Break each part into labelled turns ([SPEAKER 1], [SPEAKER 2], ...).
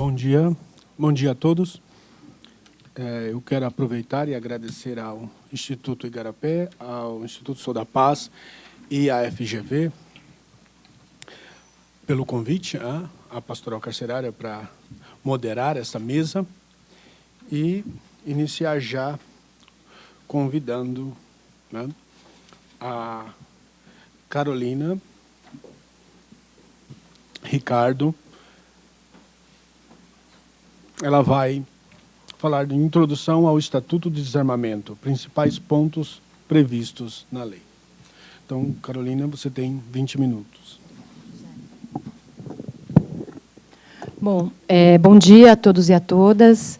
[SPEAKER 1] Bom dia a todos. Eu quero aproveitar e agradecer ao Instituto Igarapé, ao Instituto Sou da Paz e à FGV pelo convite à Pastoral Carcerária para moderar essa mesa e iniciar já convidando, né, a Carolina, Ricardo. Ela vai falar de introdução ao Estatuto de Desarmamento, principais pontos previstos na lei. Então, Carolina, você tem 20 minutos.
[SPEAKER 2] Bom, bom dia a todos e a todas.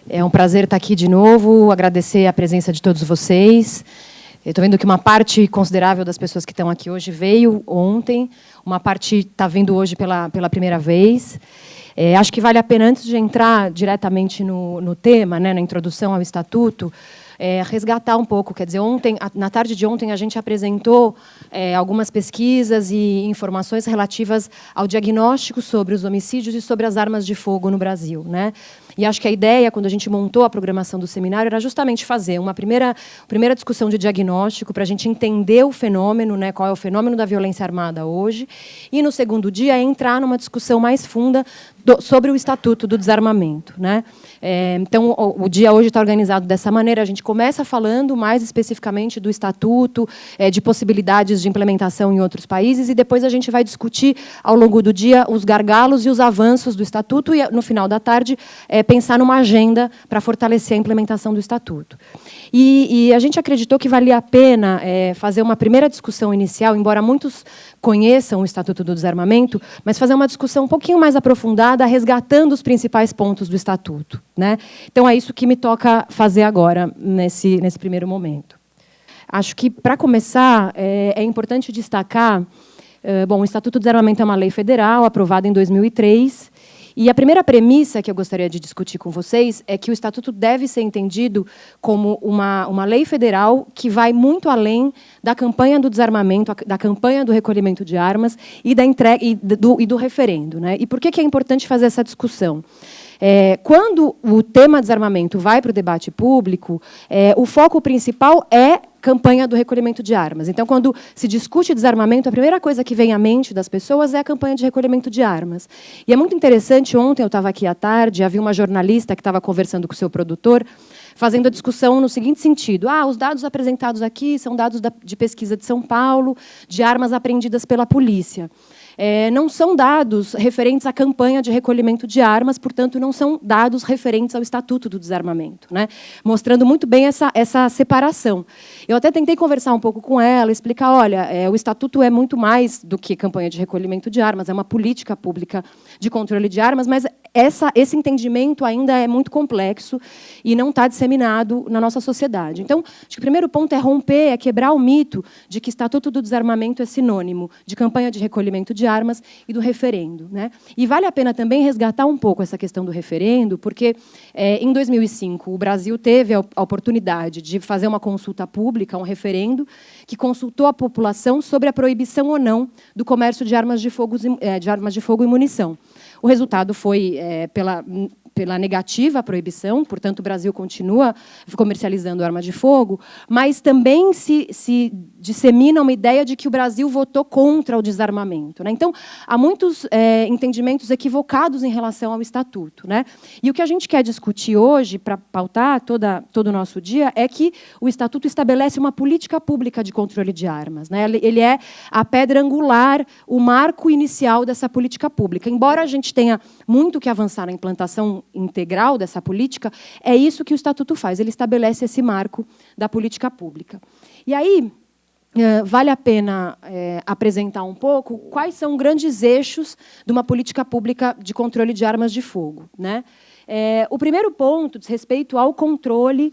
[SPEAKER 2] É um prazer estar aqui de novo, agradecer a presença de todos vocês. Eu estou vendo que uma parte considerável das pessoas que estão aqui hoje veio ontem, uma parte está vindo hoje pela primeira vez. Acho que vale a pena, antes de entrar diretamente no tema, né, na introdução ao Estatuto, resgatar um pouco. Quer dizer, na tarde de ontem, a gente apresentou algumas pesquisas e informações relativas ao diagnóstico sobre os homicídios e sobre as armas de fogo no Brasil, né? E acho que a ideia, quando a gente montou a programação do seminário, era justamente fazer uma primeira discussão de diagnóstico para a gente entender o fenômeno, né, qual é o fenômeno da violência armada hoje, e, no segundo dia, entrar numa discussão mais funda sobre o Estatuto do Desarmamento, né? Então, o dia hoje está organizado dessa maneira. A gente começa falando mais especificamente do Estatuto, de possibilidades de implementação em outros países, e depois a gente vai discutir, ao longo do dia, os gargalos e os avanços do Estatuto, e, no final da tarde, pensar numa agenda para fortalecer a implementação do Estatuto. E a gente acreditou que valia a pena fazer uma primeira discussão inicial, embora muitos conheçam o Estatuto do Desarmamento, mas fazer uma discussão um pouquinho mais aprofundada, resgatando os principais pontos do Estatuto, né? Então, é isso que me toca fazer agora, nesse primeiro momento. Acho que, para começar, é importante destacar... Bom, o Estatuto do Desarmamento é uma lei federal, aprovada em 2003, e a primeira premissa que eu gostaria de discutir com vocês é que o Estatuto deve ser entendido como uma lei federal que vai muito além da campanha do desarmamento, da campanha do recolhimento de armas e da entrega e do referendo, né? E por que é importante fazer essa discussão? Quando o tema desarmamento vai para o debate público, o foco principal é campanha do recolhimento de armas. Então, quando se discute desarmamento, a primeira coisa que vem à mente das pessoas é a campanha de recolhimento de armas. E é muito interessante, ontem eu estava aqui à tarde, havia uma jornalista que estava conversando com o seu produtor, fazendo a discussão no seguinte sentido: os dados apresentados aqui são dados de pesquisa de São Paulo, de armas apreendidas pela polícia. Não são dados referentes à campanha de recolhimento de armas, portanto, não são dados referentes ao Estatuto do Desarmamento, né? Mostrando muito bem essa separação. Eu até tentei conversar um pouco com ela, explicar, olha, o Estatuto é muito mais do que campanha de recolhimento de armas, é uma política pública de controle de armas, mas esse entendimento ainda é muito complexo e não está disseminado na nossa sociedade. Então, acho que o primeiro ponto é romper, é quebrar o mito de que Estatuto do Desarmamento é sinônimo de campanha de recolhimento de armas e do referendo, né? E vale a pena também resgatar um pouco essa questão do referendo, porque em 2005 o Brasil teve a oportunidade de fazer uma consulta pública, um referendo, que consultou a população sobre a proibição ou não do comércio de armas de fogo e munição. O resultado foi pela negativa à proibição, portanto, o Brasil continua comercializando arma de fogo, mas também se dissemina uma ideia de que o Brasil votou contra o desarmamento, né? Então, há muitos entendimentos equivocados em relação ao Estatuto, né? E o que a gente quer discutir hoje, para pautar todo o nosso dia, é que o Estatuto estabelece uma política pública de controle de armas, né? Ele é a pedra angular, o marco inicial dessa política pública. Embora a gente tenha muito que avançar na implantação integral dessa política, é isso que o Estatuto faz, ele estabelece esse marco da política pública. E aí, vale a pena apresentar um pouco quais são grandes eixos de uma política pública de controle de armas de fogo, né? O primeiro ponto diz respeito ao controle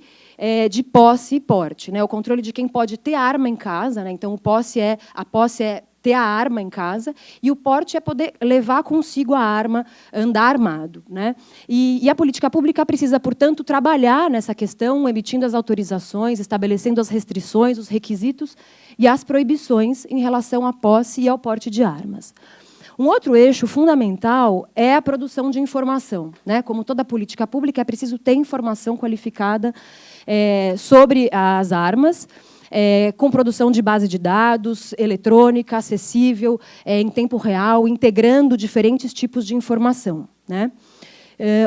[SPEAKER 2] de posse e porte, né? O controle de quem pode ter arma em casa, né? Então, a posse é ter a arma em casa, e o porte é poder levar consigo a arma, andar armado, né? E a política pública precisa, portanto, trabalhar nessa questão, emitindo as autorizações, estabelecendo as restrições, os requisitos e as proibições em relação à posse e ao porte de armas. Um outro eixo fundamental é a produção de informação, né? Como toda política pública, é preciso ter informação qualificada sobre as armas, com produção de base de dados, eletrônica, acessível, em tempo real, integrando diferentes tipos de informação, né?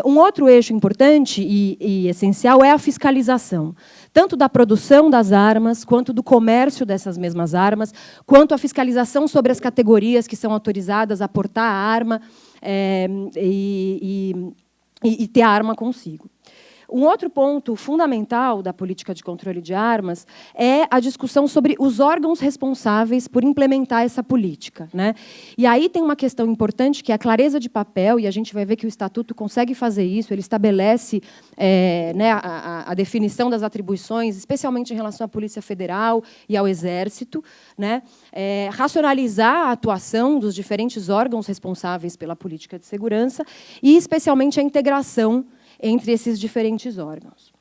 [SPEAKER 2] Um outro eixo importante e essencial é a fiscalização, tanto da produção das armas, quanto do comércio dessas mesmas armas, quanto a fiscalização sobre as categorias que são autorizadas a portar a arma e ter a arma consigo. Um outro ponto fundamental da política de controle de armas é a discussão sobre os órgãos responsáveis por implementar essa política, né? E aí tem uma questão importante, que é a clareza de papel, e a gente vai ver que o Estatuto consegue fazer isso, ele estabelece né, a definição das atribuições, especialmente em relação à Polícia Federal e ao Exército, né? Racionalizar a atuação dos diferentes órgãos responsáveis pela política de segurança e, especialmente, a integração entre esses diferentes órgãos.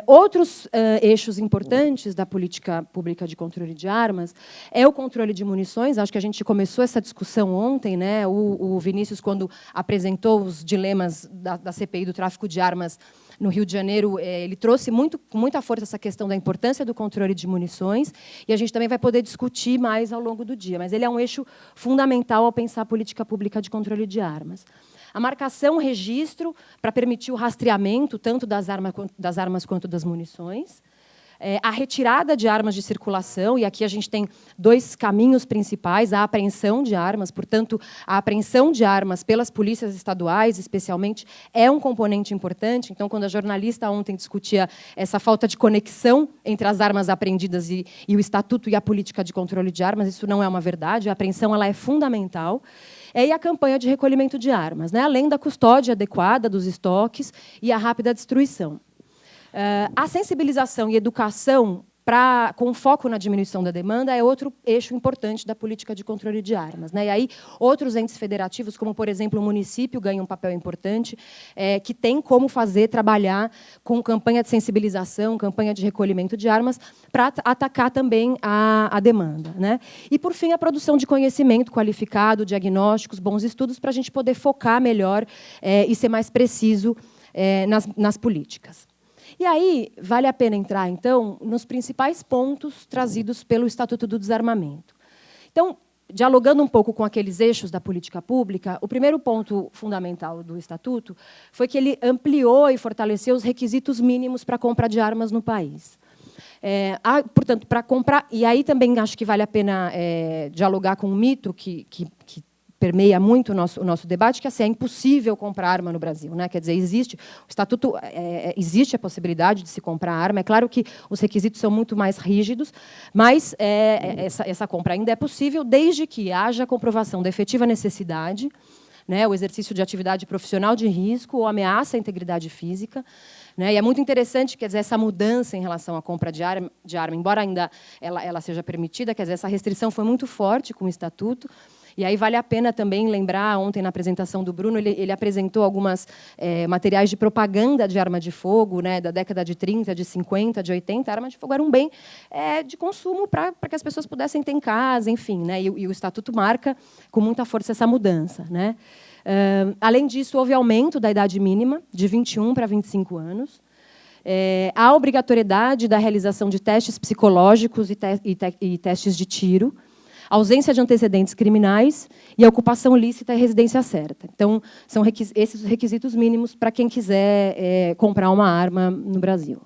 [SPEAKER 2] Outros eixos importantes da política pública de controle de armas é o controle de munições. Acho que a gente começou essa discussão ontem, né? O Vinícius, quando apresentou os dilemas da CPI do tráfico de armas no Rio de Janeiro, ele trouxe com muita força essa questão da importância do controle de munições, e a gente também vai poder discutir mais ao longo do dia, mas ele é um eixo fundamental ao pensar a política pública de controle de armas. A marcação, registro, para permitir o rastreamento tanto das armas quanto das munições. A retirada de armas de circulação, e aqui a gente tem dois caminhos principais: a apreensão de armas, portanto, a apreensão de armas pelas polícias estaduais, especialmente, é um componente importante. Então, quando a jornalista ontem discutia essa falta de conexão entre as armas apreendidas e o Estatuto e a política de controle de armas, isso não é uma verdade. A apreensão ela é fundamental. E a campanha de recolhimento de armas, né? Além da custódia adequada dos estoques e a rápida destruição. A sensibilização e educação, com foco na diminuição da demanda, é outro eixo importante da política de controle de armas, né? E aí, outros entes federativos, como, por exemplo, o município, ganham um papel importante, que tem como trabalhar com campanha de sensibilização, campanha de recolhimento de armas, para atacar também a demanda, né? E, por fim, a produção de conhecimento qualificado, diagnósticos, bons estudos, para a gente poder focar melhor e ser mais preciso nas políticas. E aí, vale a pena entrar, então, nos principais pontos trazidos pelo Estatuto do Desarmamento. Então, dialogando um pouco com aqueles eixos da política pública, o primeiro ponto fundamental do Estatuto foi que ele ampliou e fortaleceu os requisitos mínimos para a compra de armas no país. Portanto, para comprar... E aí também acho que vale a pena dialogar com um mito que permeia muito o nosso debate, que assim, é impossível comprar arma no Brasil, né? Quer dizer, existe o Estatuto, existe a possibilidade de se comprar arma. É claro que os requisitos são muito mais rígidos, mas essa compra ainda é possível, desde que haja comprovação da efetiva necessidade, né? O exercício de atividade profissional de risco ou ameaça à integridade física, né? E é muito interessante, quer dizer, essa mudança em relação à compra de arma, embora ainda ela seja permitida, quer dizer, essa restrição foi muito forte com o Estatuto. E aí vale a pena também lembrar, ontem na apresentação do Bruno, ele apresentou algumas materiais de propaganda de arma de fogo, né, da década de 30, de 50, de 80. A arma de fogo era um bem de consumo para que as pessoas pudessem ter em casa, enfim, né, e o Estatuto marca com muita força essa mudança, né. Além disso, houve aumento da idade mínima, de 21 para 25 anos. A obrigatoriedade da realização de testes psicológicos e testes de tiro, ausência de antecedentes criminais e a ocupação lícita e residência certa. Então, são esses os requisitos mínimos para quem quiser comprar uma arma no Brasil.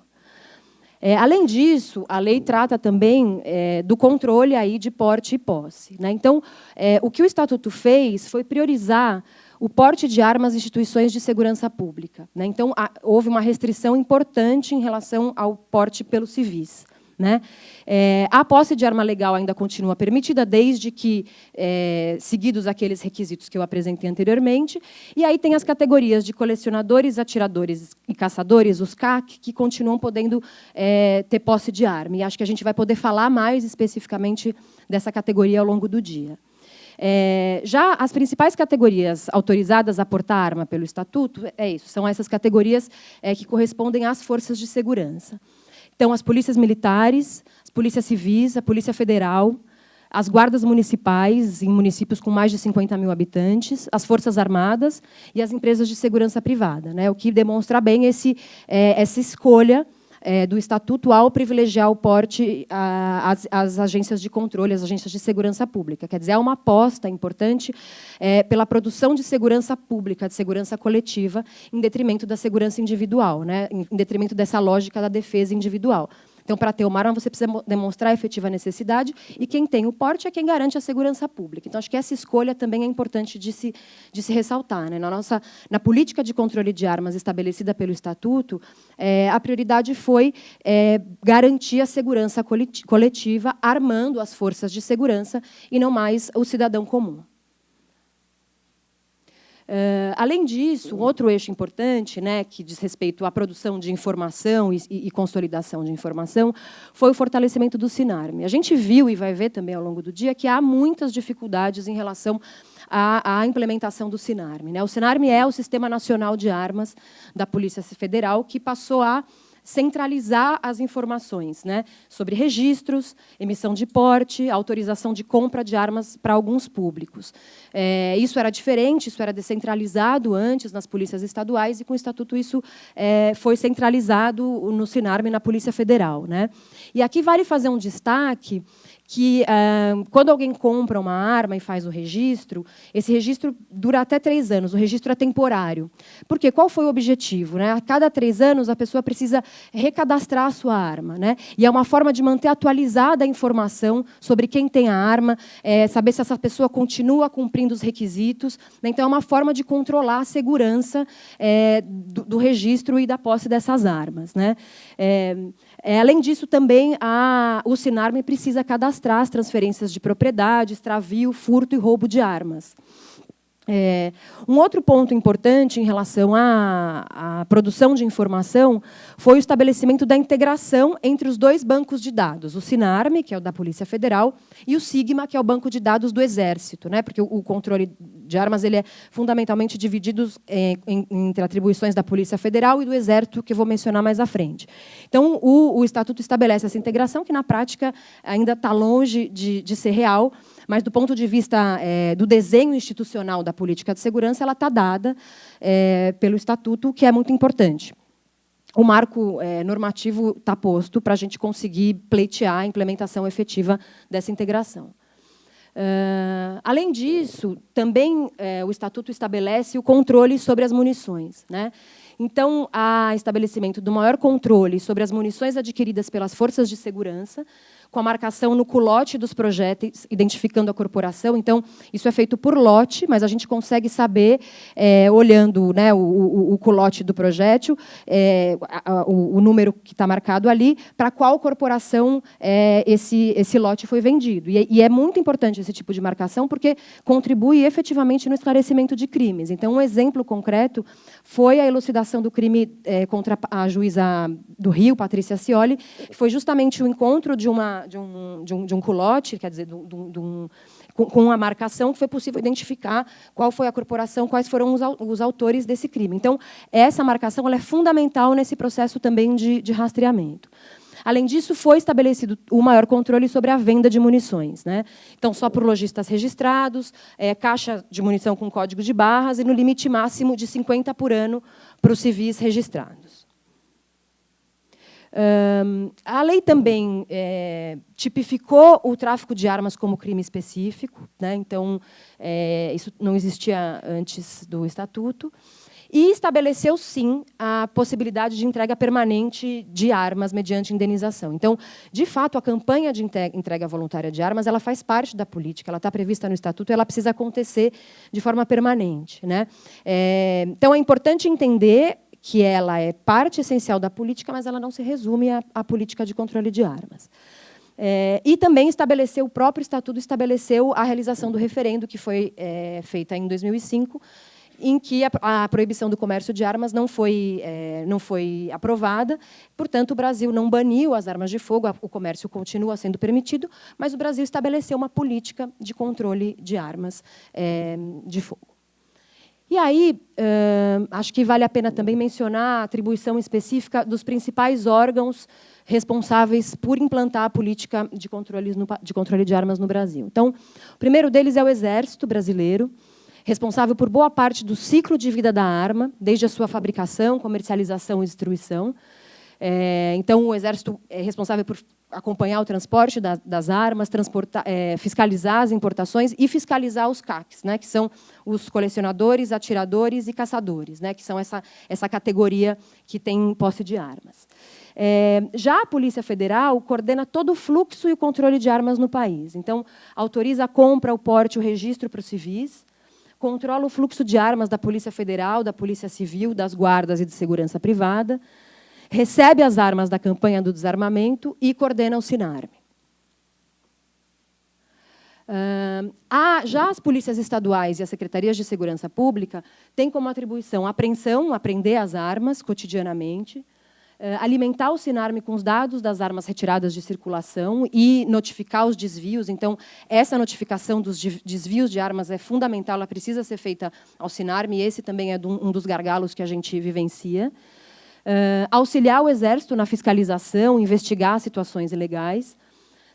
[SPEAKER 2] Além disso, a lei trata também do controle aí de porte e posse, né? Então, o que o Estatuto fez foi priorizar o porte de armas em instituições de segurança pública, né? Então, houve uma restrição importante em relação ao porte pelos civis, né? A posse de arma legal ainda continua permitida, desde que seguidos aqueles requisitos que eu apresentei anteriormente. E aí tem as categorias de colecionadores, atiradores e caçadores, os CAC, que continuam podendo ter posse de arma. E acho que a gente vai poder falar mais especificamente dessa categoria ao longo do dia. Já as principais categorias autorizadas a portar arma pelo Estatuto, são essas categorias que correspondem às forças de segurança. Então, as polícias militares, as polícias civis, a Polícia Federal, as guardas municipais em municípios com mais de 50 mil habitantes, as Forças Armadas e as empresas de segurança privada, né? O que demonstra bem essa escolha do Estatuto ao privilegiar o porte às agências de controle, às agências de segurança pública. Quer dizer, há uma aposta importante pela produção de segurança pública, de segurança coletiva, em detrimento da segurança individual, né? Em detrimento dessa lógica da defesa individual. Então, para ter uma arma, você precisa demonstrar a efetiva necessidade, e quem tem o porte é quem garante a segurança pública. Então, acho que essa escolha também é importante de se ressaltar, né? Na política de controle de armas estabelecida pelo Estatuto, a prioridade foi garantir a segurança coletiva, armando as forças de segurança, e não mais o cidadão comum. Além disso, um outro eixo importante, né, que diz respeito à produção de informação e consolidação de informação, foi o fortalecimento do SINARME. A gente viu, e vai ver também ao longo do dia, que há muitas dificuldades em relação à implementação do SINARME, né? O SINARME é o Sistema Nacional de Armas da Polícia Federal, que passou a centralizar as informações, né, sobre registros, emissão de porte, autorização de compra de armas para alguns públicos. Isso era diferente, isso era descentralizado antes nas polícias estaduais, e com o Estatuto isso foi centralizado no SINARME, na Polícia Federal, né? E aqui vale fazer um destaque que, quando alguém compra uma arma e faz o registro, esse registro dura até 3 anos, o registro é temporário. Por quê? Qual foi o objetivo, né? A cada 3 anos, a pessoa precisa recadastrar a sua arma, né? E é uma forma de manter atualizada a informação sobre quem tem a arma, saber se essa pessoa continua cumprindo os requisitos, né? Então, é uma forma de controlar a segurança do registro e da posse dessas armas, né? Além disso, também, o SINARME precisa cadastrar as transferências de propriedade, extravio, furto e roubo de armas. Um outro ponto importante em relação à produção de informação foi o estabelecimento da integração entre os 2 bancos de dados, o SINARME, que é o da Polícia Federal, e o SIGMA, que é o banco de dados do Exército, né? Porque o controle de armas ele é fundamentalmente dividido entre atribuições da Polícia Federal e do Exército, que eu vou mencionar mais à frente. Então, o Estatuto estabelece essa integração, que, na prática, ainda está longe de ser real, mas, do ponto de vista do desenho institucional da política de segurança, ela está dada pelo Estatuto, o que é muito importante. O marco normativo está posto para a gente conseguir pleitear a implementação efetiva dessa integração. Além disso, também o Estatuto estabelece o controle sobre as munições, né? Então, há estabelecimento do maior controle sobre as munições adquiridas pelas forças de segurança, com a marcação no culote dos projéteis, identificando a corporação. Então, isso é feito por lote, mas a gente consegue saber, olhando, né, o culote do projétil, o número que está marcado ali, para qual corporação esse lote foi vendido. E é muito importante esse tipo de marcação, porque contribui efetivamente no esclarecimento de crimes. Então, um exemplo concreto foi a elucidação do crime contra a juíza do Rio, Patrícia Scioli, que foi justamente o encontro de um culote, quer dizer, com a marcação, que foi possível identificar qual foi a corporação, quais foram os autores desse crime. Então, essa marcação ela é fundamental nesse processo também de rastreamento. Além disso, foi estabelecido o maior controle sobre a venda de munições, né? Então, só por lojistas registrados, caixa de munição com código de barras e no limite máximo de 50 por ano para os civis registrados. A lei também tipificou o tráfico de armas como crime específico, né? Então, isso não existia antes do Estatuto. E estabeleceu, sim, a possibilidade de entrega permanente de armas mediante indenização. Então, de fato, a campanha de entrega voluntária de armas ela faz parte da política, ela está prevista no Estatuto e ela precisa acontecer de forma permanente, né? Então, é importante entender que ela é parte essencial da política, mas ela não se resume à política de controle de armas. E também estabeleceu, o próprio Estatuto estabeleceu a realização do referendo, que foi feita em 2005, em que a proibição do comércio de armas não foi aprovada. Portanto, o Brasil não baniu as armas de fogo, o comércio continua sendo permitido, mas o Brasil estabeleceu uma política de controle de armas de fogo. E aí, acho que vale a pena também mencionar a atribuição específica dos principais órgãos responsáveis por implantar a política de controle de armas no Brasil. Então, o primeiro deles é o Exército Brasileiro, responsável por boa parte do ciclo de vida da arma, desde a sua fabricação, comercialização e distribuição. Então, o Exército é responsável por acompanhar o transporte das armas, fiscalizar as importações e fiscalizar os CACs, né, que são os colecionadores, atiradores e caçadores, né, que são essa categoria que tem posse de armas. Já a Polícia Federal coordena todo o fluxo e o controle de armas no país. Então, autoriza a compra, o porte, o registro para os civis, controla o fluxo de armas da Polícia Federal, da Polícia Civil, das guardas e de segurança privada, recebe as armas da campanha do desarmamento e coordena o SINARME. Já as polícias estaduais e as secretarias de segurança pública têm como atribuição a apreensão, apreender as armas cotidianamente, alimentar o SINARME com os dados das armas retiradas de circulação e notificar os desvios. Então, essa notificação dos desvios de armas é fundamental, ela precisa ser feita ao SINARME, e esse também é um dos gargalos que a gente vivencia. Auxiliar o Exército na fiscalização, investigar situações ilegais,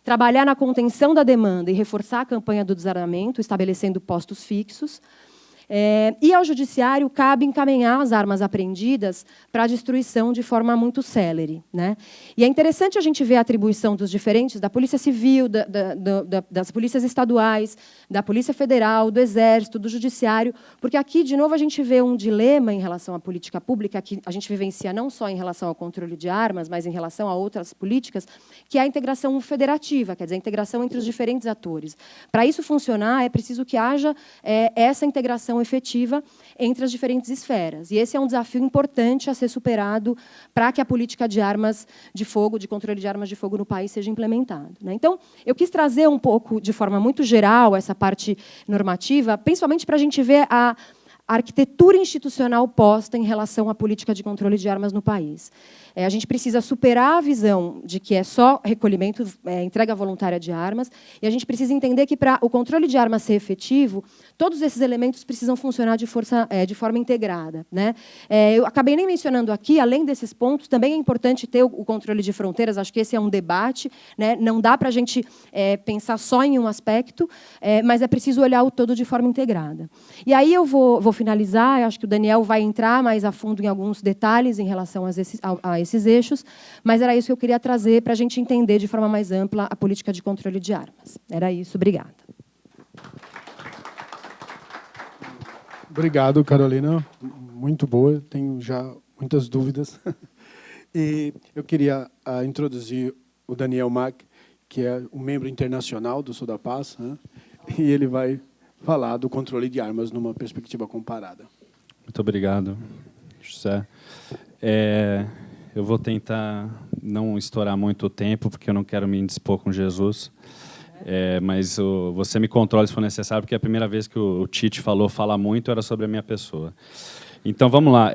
[SPEAKER 2] trabalhar na contenção da demanda e reforçar a campanha do desarmamento, estabelecendo postos fixos. E ao Judiciário cabe encaminhar as armas apreendidas para a destruição de forma muito célere, né? E é interessante a gente ver a atribuição dos diferentes, da Polícia Civil, das polícias estaduais, da Polícia Federal, do Exército, do Judiciário, porque aqui, de novo, a gente vê um dilema em relação à política pública, que a gente vivencia não só em relação ao controle de armas, mas em relação a outras políticas, que é a integração federativa, quer dizer, a integração entre os diferentes atores. Para isso funcionar, é preciso que haja essa integração efetiva entre as diferentes esferas. E esse é um desafio importante a ser superado para que a política de armas de fogo, de controle de armas de fogo no país seja implementada, né? Então, eu quis trazer um pouco, de forma muito geral, essa parte normativa, principalmente para a gente ver a arquitetura institucional posta em relação à política de controle de armas no país. A gente precisa superar a visão de que é só recolhimento, entrega voluntária de armas, e a gente precisa entender que, para o controle de armas ser efetivo, todos esses elementos precisam funcionar de forma integrada, né? Eu acabei nem mencionando aqui, além desses pontos, também é importante ter o controle de fronteiras, acho que esse é um debate, né? Não dá para a gente pensar só em um aspecto, mas é preciso olhar o todo de forma integrada. E aí eu vou finalizar, eu acho que o Daniel vai entrar mais a fundo em alguns detalhes em relação a esses eixos, mas era isso que eu queria trazer para a gente entender de forma mais ampla a política de controle de armas. Era isso, obrigada.
[SPEAKER 1] Obrigado, Carolina. Muito boa, tenho já muitas dúvidas. E eu queria introduzir o Daniel Mack, que é um membro internacional do Sul da Paz, né? E ele vai falar do controle de armas numa perspectiva comparada.
[SPEAKER 3] Muito obrigado, José. Eu vou tentar não estourar muito o tempo, porque eu não quero me indispor com Jesus. Mas você me controla se for necessário, porque a primeira vez que o Tite fala muito, era sobre a minha pessoa. Então, vamos lá.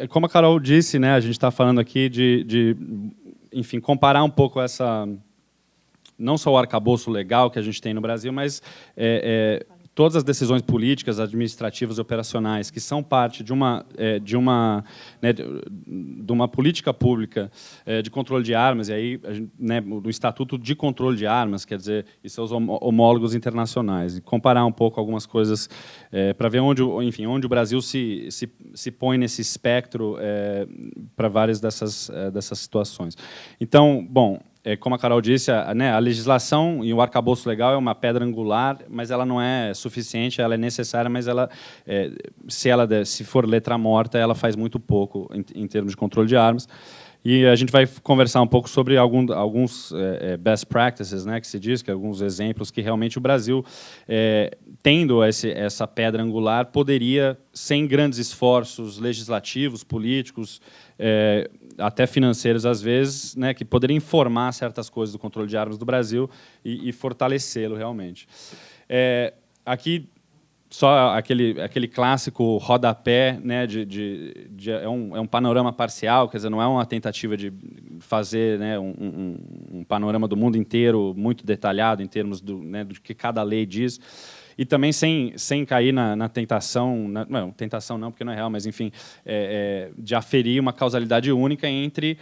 [SPEAKER 3] Como a Carol disse, né, a gente está falando aqui enfim, comparar um pouco não só o arcabouço legal que a gente tem no Brasil, mas todas as decisões políticas, administrativas e operacionais que são parte de uma política pública de controle de armas, e aí, né, do Estatuto de Controle de Armas, quer dizer, e seus homólogos internacionais, e comparar um pouco algumas coisas para ver onde o Brasil se põe nesse espectro para várias dessas situações. Então, bom, como a Carol disse, a legislação e o arcabouço legal é uma pedra angular, mas ela não é suficiente, ela é necessária, mas se for letra morta, ela faz muito pouco em termos de controle de armas. E a gente vai conversar um pouco sobre alguns best practices, né, que se diz, que alguns exemplos que realmente o Brasil, tendo essa pedra angular, poderia, sem grandes esforços legislativos, políticos, até financeiros às vezes, né, que poderiam informar certas coisas do controle de armas do Brasil e fortalecê-lo realmente. Aqui, só aquele clássico rodapé, né, é um panorama parcial, quer dizer, não é uma tentativa de fazer, né, um panorama do mundo inteiro muito detalhado em termos do que cada lei diz. e também sem cair na tentação, não, tentação não, porque não é real, mas enfim, de aferir uma causalidade única entre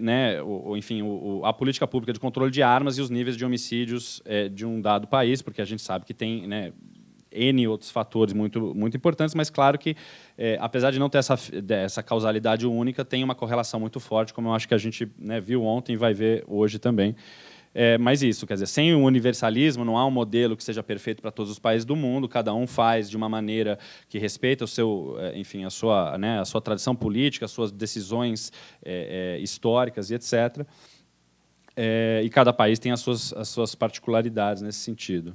[SPEAKER 3] né, a política pública de controle de armas e os níveis de homicídios de um dado país, porque a gente sabe que tem, né, N outros fatores muito importantes, mas claro que, apesar de não ter essa causalidade única, tem uma correlação muito forte, como eu acho que a gente, né, viu ontem e vai ver hoje também. Mas isso, quer dizer, sem o universalismo, não há um modelo que seja perfeito para todos os países do mundo, cada um faz de uma maneira que respeita o seu, enfim, a sua tradição política, as suas decisões históricas e etc. E cada país tem as suas particularidades nesse sentido.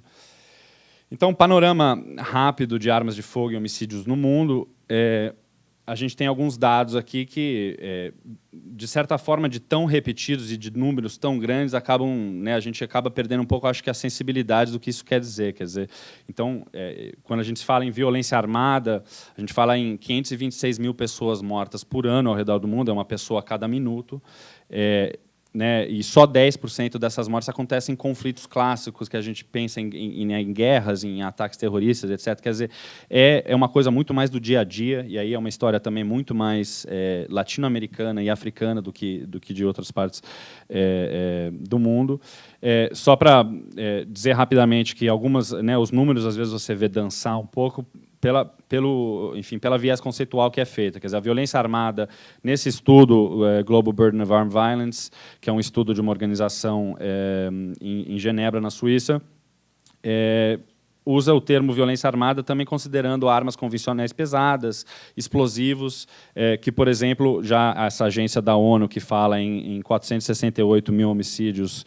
[SPEAKER 3] Então, um panorama rápido de armas de fogo e homicídios no mundo. A gente tem alguns dados aqui que, de certa forma, de tão repetidos e de números tão grandes, acabam, né, a gente acaba perdendo um pouco, acho que, a sensibilidade do que isso quer dizer. Então, quando a gente fala em violência armada, a gente fala em 526 mil pessoas mortas por ano ao redor do mundo, é uma pessoa a cada minuto. Né, e só 10% dessas mortes acontecem em conflitos clássicos, que a gente pensa em guerras, em ataques terroristas, etc. Quer dizer, é uma coisa muito mais do dia a dia, e aí é uma história também muito mais latino-americana e africana do que de outras partes do mundo. Só para dizer rapidamente que algumas, né, os números, às vezes, você vê dançar um pouco, pela viés conceitual que é feita. Quer dizer, a violência armada, nesse estudo, Global Burden of Armed Violence, que é um estudo de uma organização em Genebra, na Suíça, usa o termo violência armada também considerando armas convencionais pesadas, explosivos, que, por exemplo, já essa agência da ONU que fala em 468 mil homicídios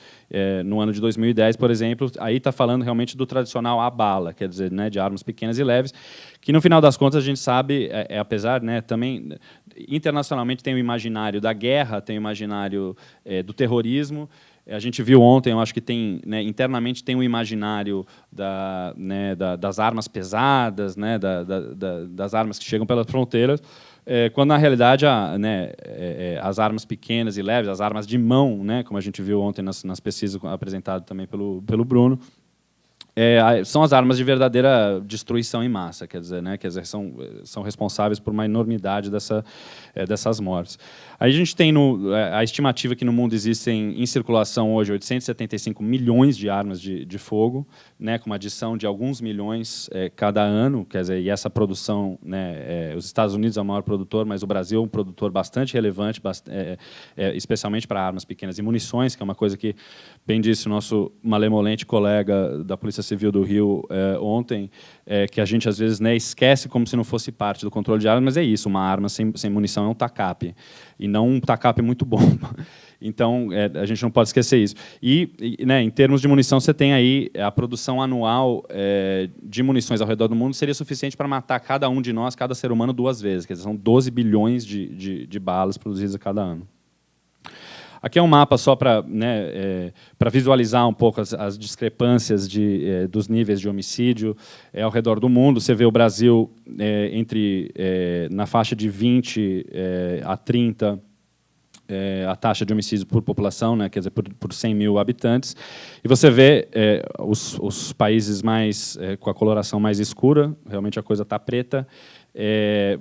[SPEAKER 3] no ano de 2010, por exemplo, aí está falando realmente do tradicional à bala, quer dizer, né, de armas pequenas e leves, que, no final das contas, a gente sabe, apesar, né, também, internacionalmente tem o imaginário da guerra, tem o imaginário do terrorismo. A gente viu ontem, eu acho que tem, né, internamente tem um imaginário das armas pesadas, né, das armas que chegam pelas fronteiras, quando, na realidade, as armas pequenas e leves, as armas de mão, né, como a gente viu ontem nas pesquisas apresentadas também pelo Bruno, são as armas de verdadeira destruição em massa, quer dizer, são responsáveis por uma enormidade dessas mortes. Aí a gente tem a estimativa que no mundo existem em circulação hoje 875 milhões de armas de fogo, né, com uma adição de alguns milhões cada ano, quer dizer, e essa produção, né, os Estados Unidos é o maior produtor, mas o Brasil é um produtor bastante relevante, especialmente para armas pequenas e munições, que é uma coisa que, bem disse o nosso malemolente colega da Polícia Civil do Rio ontem, que a gente, às vezes, né, esquece como se não fosse parte do controle de armas, mas é isso, uma arma sem munição é um TACAP, e não um TACAP muito bom. Então, a gente não pode esquecer isso. E né, em termos de munição, você tem aí a produção anual de munições ao redor do mundo seria suficiente para matar cada um de nós, cada ser humano, 2 vezes. Quer dizer, são 12 bilhões de balas produzidas a cada ano. Aqui é um mapa só para, né, para visualizar um pouco as discrepâncias dos níveis de homicídio ao redor do mundo. Você vê o Brasil na faixa de 20 a 30 a taxa de homicídio por população, né, quer dizer, por 100 mil habitantes. E você vê os países com a coloração mais escura, realmente a coisa está preta.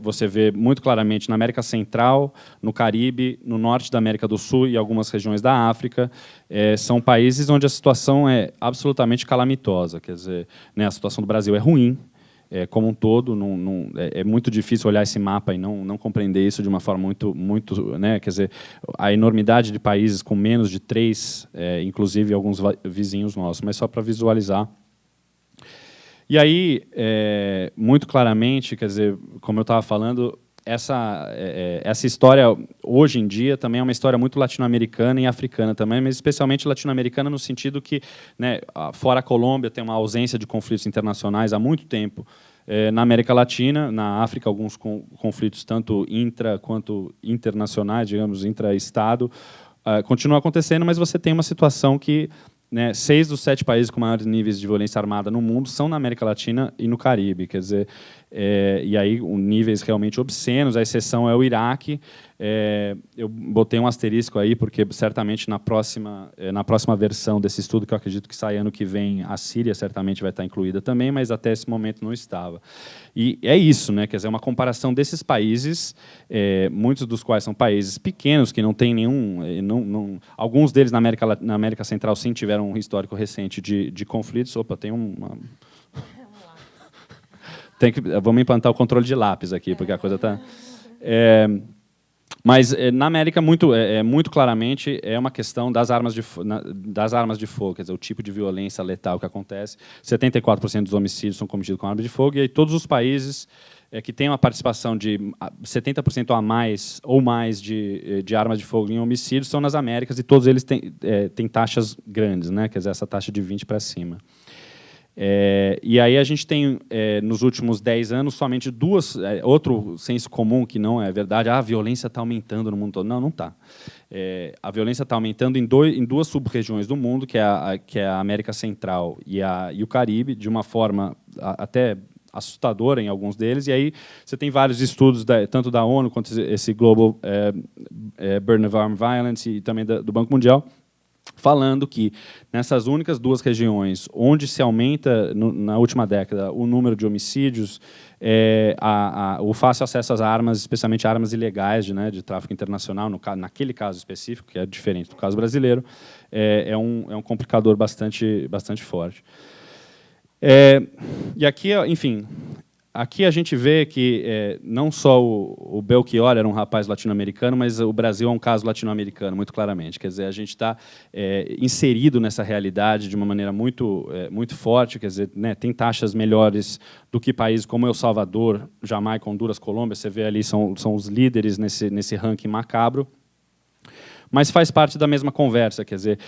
[SPEAKER 3] Você vê muito claramente na América Central, no Caribe, no norte da América do Sul e algumas regiões da África. São países onde a situação é absolutamente calamitosa. Quer dizer, né, a situação do Brasil é ruim, como um todo. É muito difícil olhar esse mapa e não compreender isso de uma forma muito, né, quer dizer, a enormidade de países com menos de 3, inclusive alguns vizinhos nossos, mas só para visualizar. E aí, muito claramente, quer dizer, como eu estava falando, essa história, hoje em dia, também é uma história muito latino-americana e africana também, mas especialmente latino-americana no sentido que, né, fora a Colômbia, tem uma ausência de conflitos internacionais há muito tempo. Na América Latina, na África, alguns conflitos tanto intra quanto internacionais, digamos, intra-estado, continuam acontecendo, mas você tem uma situação que, né, 6 dos 7 países com maiores níveis de violência armada no mundo são na América Latina e no Caribe, quer dizer, e aí níveis realmente obscenos. A exceção é o Iraque, Eu botei um asterisco aí, porque certamente na próxima versão desse estudo, que eu acredito que sai ano que vem, a Síria certamente vai estar incluída também, mas até esse momento não estava. E é isso, né? Quer dizer, uma comparação desses países, muitos dos quais são países pequenos, que não tem nenhum... alguns deles na América Central, sim, tiveram um histórico recente de conflitos. Opa, tem uma... Vamos implantar o controle de lápis aqui, porque a coisa está... Mas na América, muito claramente, é uma questão das armas de fogo, quer dizer, o tipo de violência letal que acontece. 74% dos homicídios são cometidos com arma de fogo, e aí todos os países que têm uma participação de 70% a mais ou mais de armas de fogo em homicídios são nas Américas, e todos eles têm taxas grandes, né? Quer dizer, essa taxa de 20 para cima. E aí a gente tem, nos últimos 10 anos, somente duas... outro senso comum que não é verdade, a violência está aumentando no mundo todo. Não, não está. A violência está aumentando em duas sub-regiões do mundo, que é a América Central e o Caribe, de uma forma até assustadora em alguns deles. E aí você tem vários estudos, tanto da ONU quanto esse Global Burden of Armed Violence e também do Banco Mundial, falando que nessas únicas duas regiões onde se aumenta, na última década, o número de homicídios, o fácil acesso às armas, especialmente armas ilegais de tráfico internacional, naquele caso específico, que é diferente do caso brasileiro, é um complicador bastante forte. E aqui, enfim... Aqui a gente vê que não só o Belchior era um rapaz latino-americano, mas o Brasil é um caso latino-americano, muito claramente. Quer dizer, a gente está inserido nessa realidade de uma maneira muito forte. Quer dizer, né, tem taxas melhores do que países como El Salvador, Jamaica, Honduras, Colômbia. Você vê ali, são os líderes nesse ranking macabro. Mas faz parte da mesma conversa, quer dizer,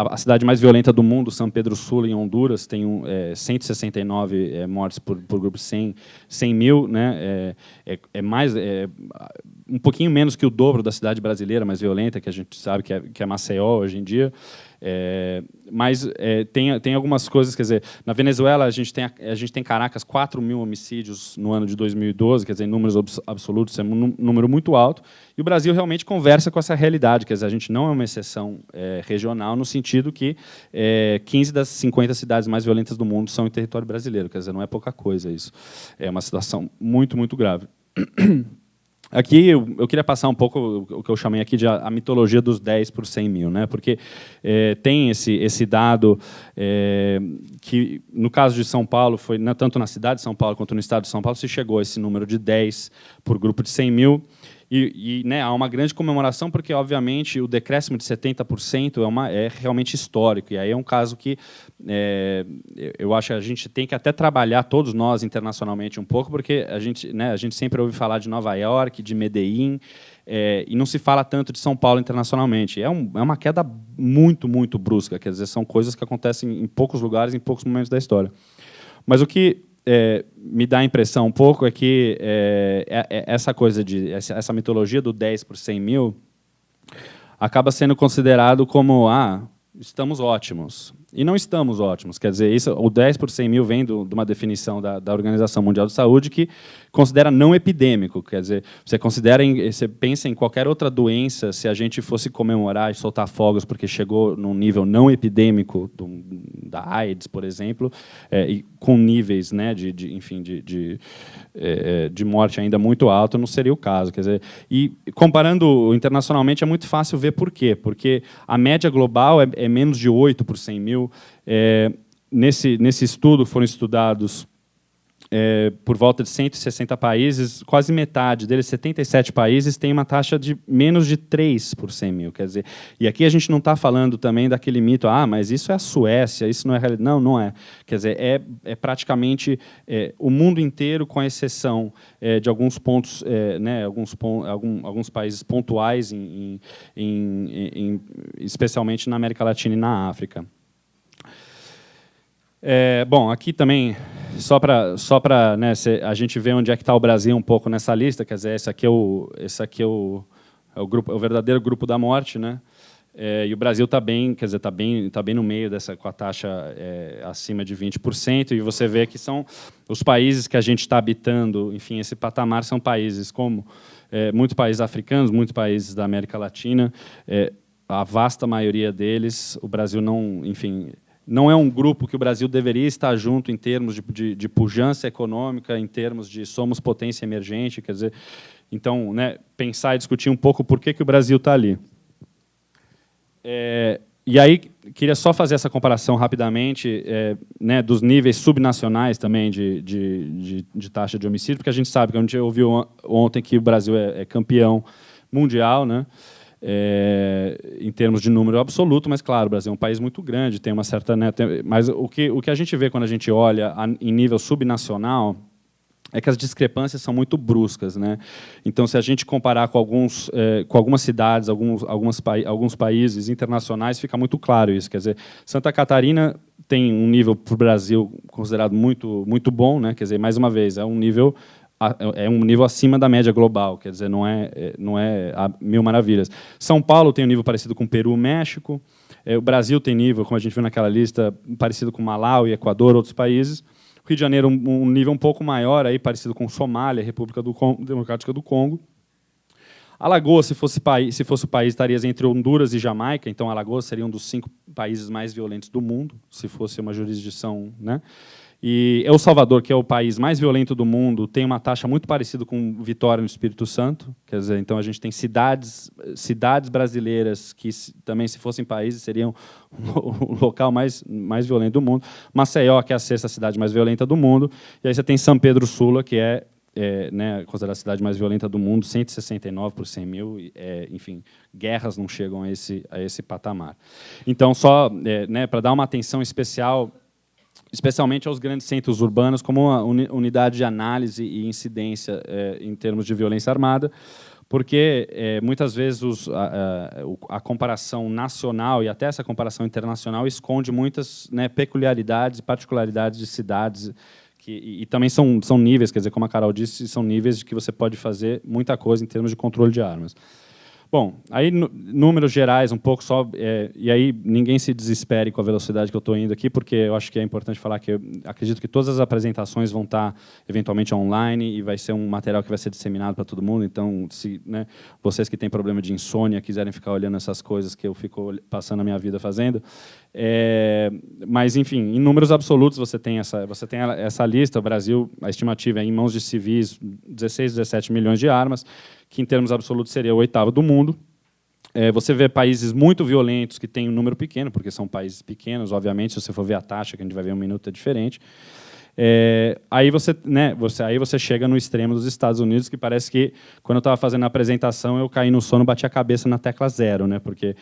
[SPEAKER 3] a cidade mais violenta do mundo, São Pedro Sula, em Honduras, tem 169 mortes por grupo de 100 mil, né? Um pouquinho menos que o dobro da cidade brasileira mais violenta, que a gente sabe que é Maceió hoje em dia. Mas tem algumas coisas, quer dizer, na Venezuela a gente tem Caracas 4 mil homicídios no ano de 2012, quer dizer, em números absolutos é um número muito alto, e o Brasil realmente conversa com essa realidade, quer dizer, a gente não é uma exceção regional, no sentido que 15 das 50 cidades mais violentas do mundo são em território brasileiro, quer dizer, não é pouca coisa isso, é uma situação muito, muito grave. Aqui eu queria passar um pouco o que eu chamei aqui de a mitologia dos 10 por 100 mil, né? Porque tem esse dado que, no caso de São Paulo, foi tanto na cidade de São Paulo quanto no estado de São Paulo, se chegou a esse número de 10 por grupo de 100 mil. Né, há uma grande comemoração, porque, obviamente, o decréscimo de 70% é realmente histórico. E aí é um caso que eu acho que a gente tem que até trabalhar, todos nós, internacionalmente, um pouco, porque a gente sempre ouve falar de Nova York, de Medellín, e não se fala tanto de São Paulo internacionalmente. É uma queda muito, muito brusca. Quer dizer, são coisas que acontecem em poucos lugares, em poucos momentos da história. Mas o que me dá a impressão um pouco é que essa coisa essa mitologia do 10 por 100 mil acaba sendo considerado como estamos ótimos. E não estamos ótimos. Quer dizer, o 10 por 100 mil vem de uma definição da Organização Mundial de Saúde que considera não epidêmico. Quer dizer, você pensa em qualquer outra doença, se a gente fosse comemorar e soltar fogos porque chegou num nível não epidêmico da AIDS, por exemplo, e com níveis, né, de morte ainda muito alto, não seria o caso. Quer dizer, e comparando internacionalmente é muito fácil ver por quê. Porque a média global é menos de 8 por 100 mil. Nesse estudo foram estudados por volta de 160 países, quase metade deles, 77 países, tem uma taxa de menos de 3 por 100 mil. Quer dizer, e aqui a gente não está falando também daquele mito, mas isso é a Suécia, isso não é realidade. Não, não é. Quer dizer, é praticamente o mundo inteiro, com exceção de alguns pontos, né, alguns países pontuais, especialmente na América Latina e na África. Bom, aqui também, só para né, a gente ver onde é que está o Brasil um pouco nessa lista, quer dizer, esse aqui é o verdadeiro grupo da morte, né? E o Brasil está bem, quer dizer, tá bem no meio dessa, com a taxa acima de 20%, e você vê que são os países que a gente está habitando, enfim, esse patamar são países como muitos países africanos, muitos países da América Latina, a vasta maioria deles, o Brasil não, enfim, não é um grupo que o Brasil deveria estar junto em termos de pujança econômica, em termos de somos potência emergente, quer dizer, então, né, pensar e discutir um pouco por que o Brasil está ali. E aí, queria só fazer essa comparação rapidamente né, dos níveis subnacionais também de taxa de homicídio, porque a gente sabe que a gente ouviu ontem que o Brasil é campeão mundial, né, em termos de número absoluto, mas, claro, o Brasil é um país muito grande, tem uma certa... Né, mas o que a gente vê quando a gente olha em nível subnacional é que as discrepâncias são muito bruscas, né? Então, se a gente comparar com algumas cidades, alguns países internacionais, fica muito claro isso. Quer dizer, Santa Catarina tem um nível para o Brasil considerado muito bom, né? Quer dizer, mais uma vez, é um nível acima da média global. Quer dizer, não é a mil maravilhas. São Paulo tem um nível parecido com Peru, México. O Brasil tem nível, como a gente viu naquela lista, parecido com Malau e Equador, outros países. Rio de Janeiro, um nível um pouco maior, aí, parecido com Somália, República Democrática do Congo. Alagoas, se fosse o país, estaria entre Honduras e Jamaica, então Alagoas seria um dos 5 países mais violentos do mundo, se fosse uma jurisdição, né? E El Salvador, que é o país mais violento do mundo, tem uma taxa muito parecida com Vitória, no Espírito Santo. Quer dizer, então a gente tem cidades brasileiras que também, se fossem países, seriam o local mais violento do mundo. Maceió, que é a 6ª cidade mais violenta do mundo. E aí você tem São Pedro Sula, que é né, considerada a cidade mais violenta do mundo, 169 por 100 mil. Enfim, guerras não chegam a esse patamar. Então, só né, para dar uma atenção especial, especialmente aos grandes centros urbanos, como uma unidade de análise e incidência em termos de violência armada, porque muitas vezes a comparação nacional e até essa comparação internacional esconde muitas, né, peculiaridades e particularidades de cidades, e também são níveis, quer dizer, como a Carol disse, são níveis de que você pode fazer muita coisa em termos de controle de armas. Bom, aí números gerais um pouco só, e aí ninguém se desespere com a velocidade que eu estou indo aqui, porque eu acho que é importante falar que eu acredito que todas as apresentações vão estar eventualmente online e vai ser um material que vai ser disseminado para todo mundo, então se, né, vocês que têm problema de insônia quiserem ficar olhando essas coisas que eu fico passando a minha vida fazendo, mas enfim, em números absolutos você tem essa lista. O Brasil, a estimativa é em mãos de civis 16, 17 milhões de armas, que em termos absolutos seria o 8º do mundo. Você vê países muito violentos que têm um número pequeno, porque são países pequenos, obviamente, se você for ver a taxa, que a gente vai ver em um minuto, é diferente. Aí você chega no extremo dos Estados Unidos, que parece que, quando eu estava fazendo a apresentação, eu caí no sono e bati a cabeça na tecla 0, né, porque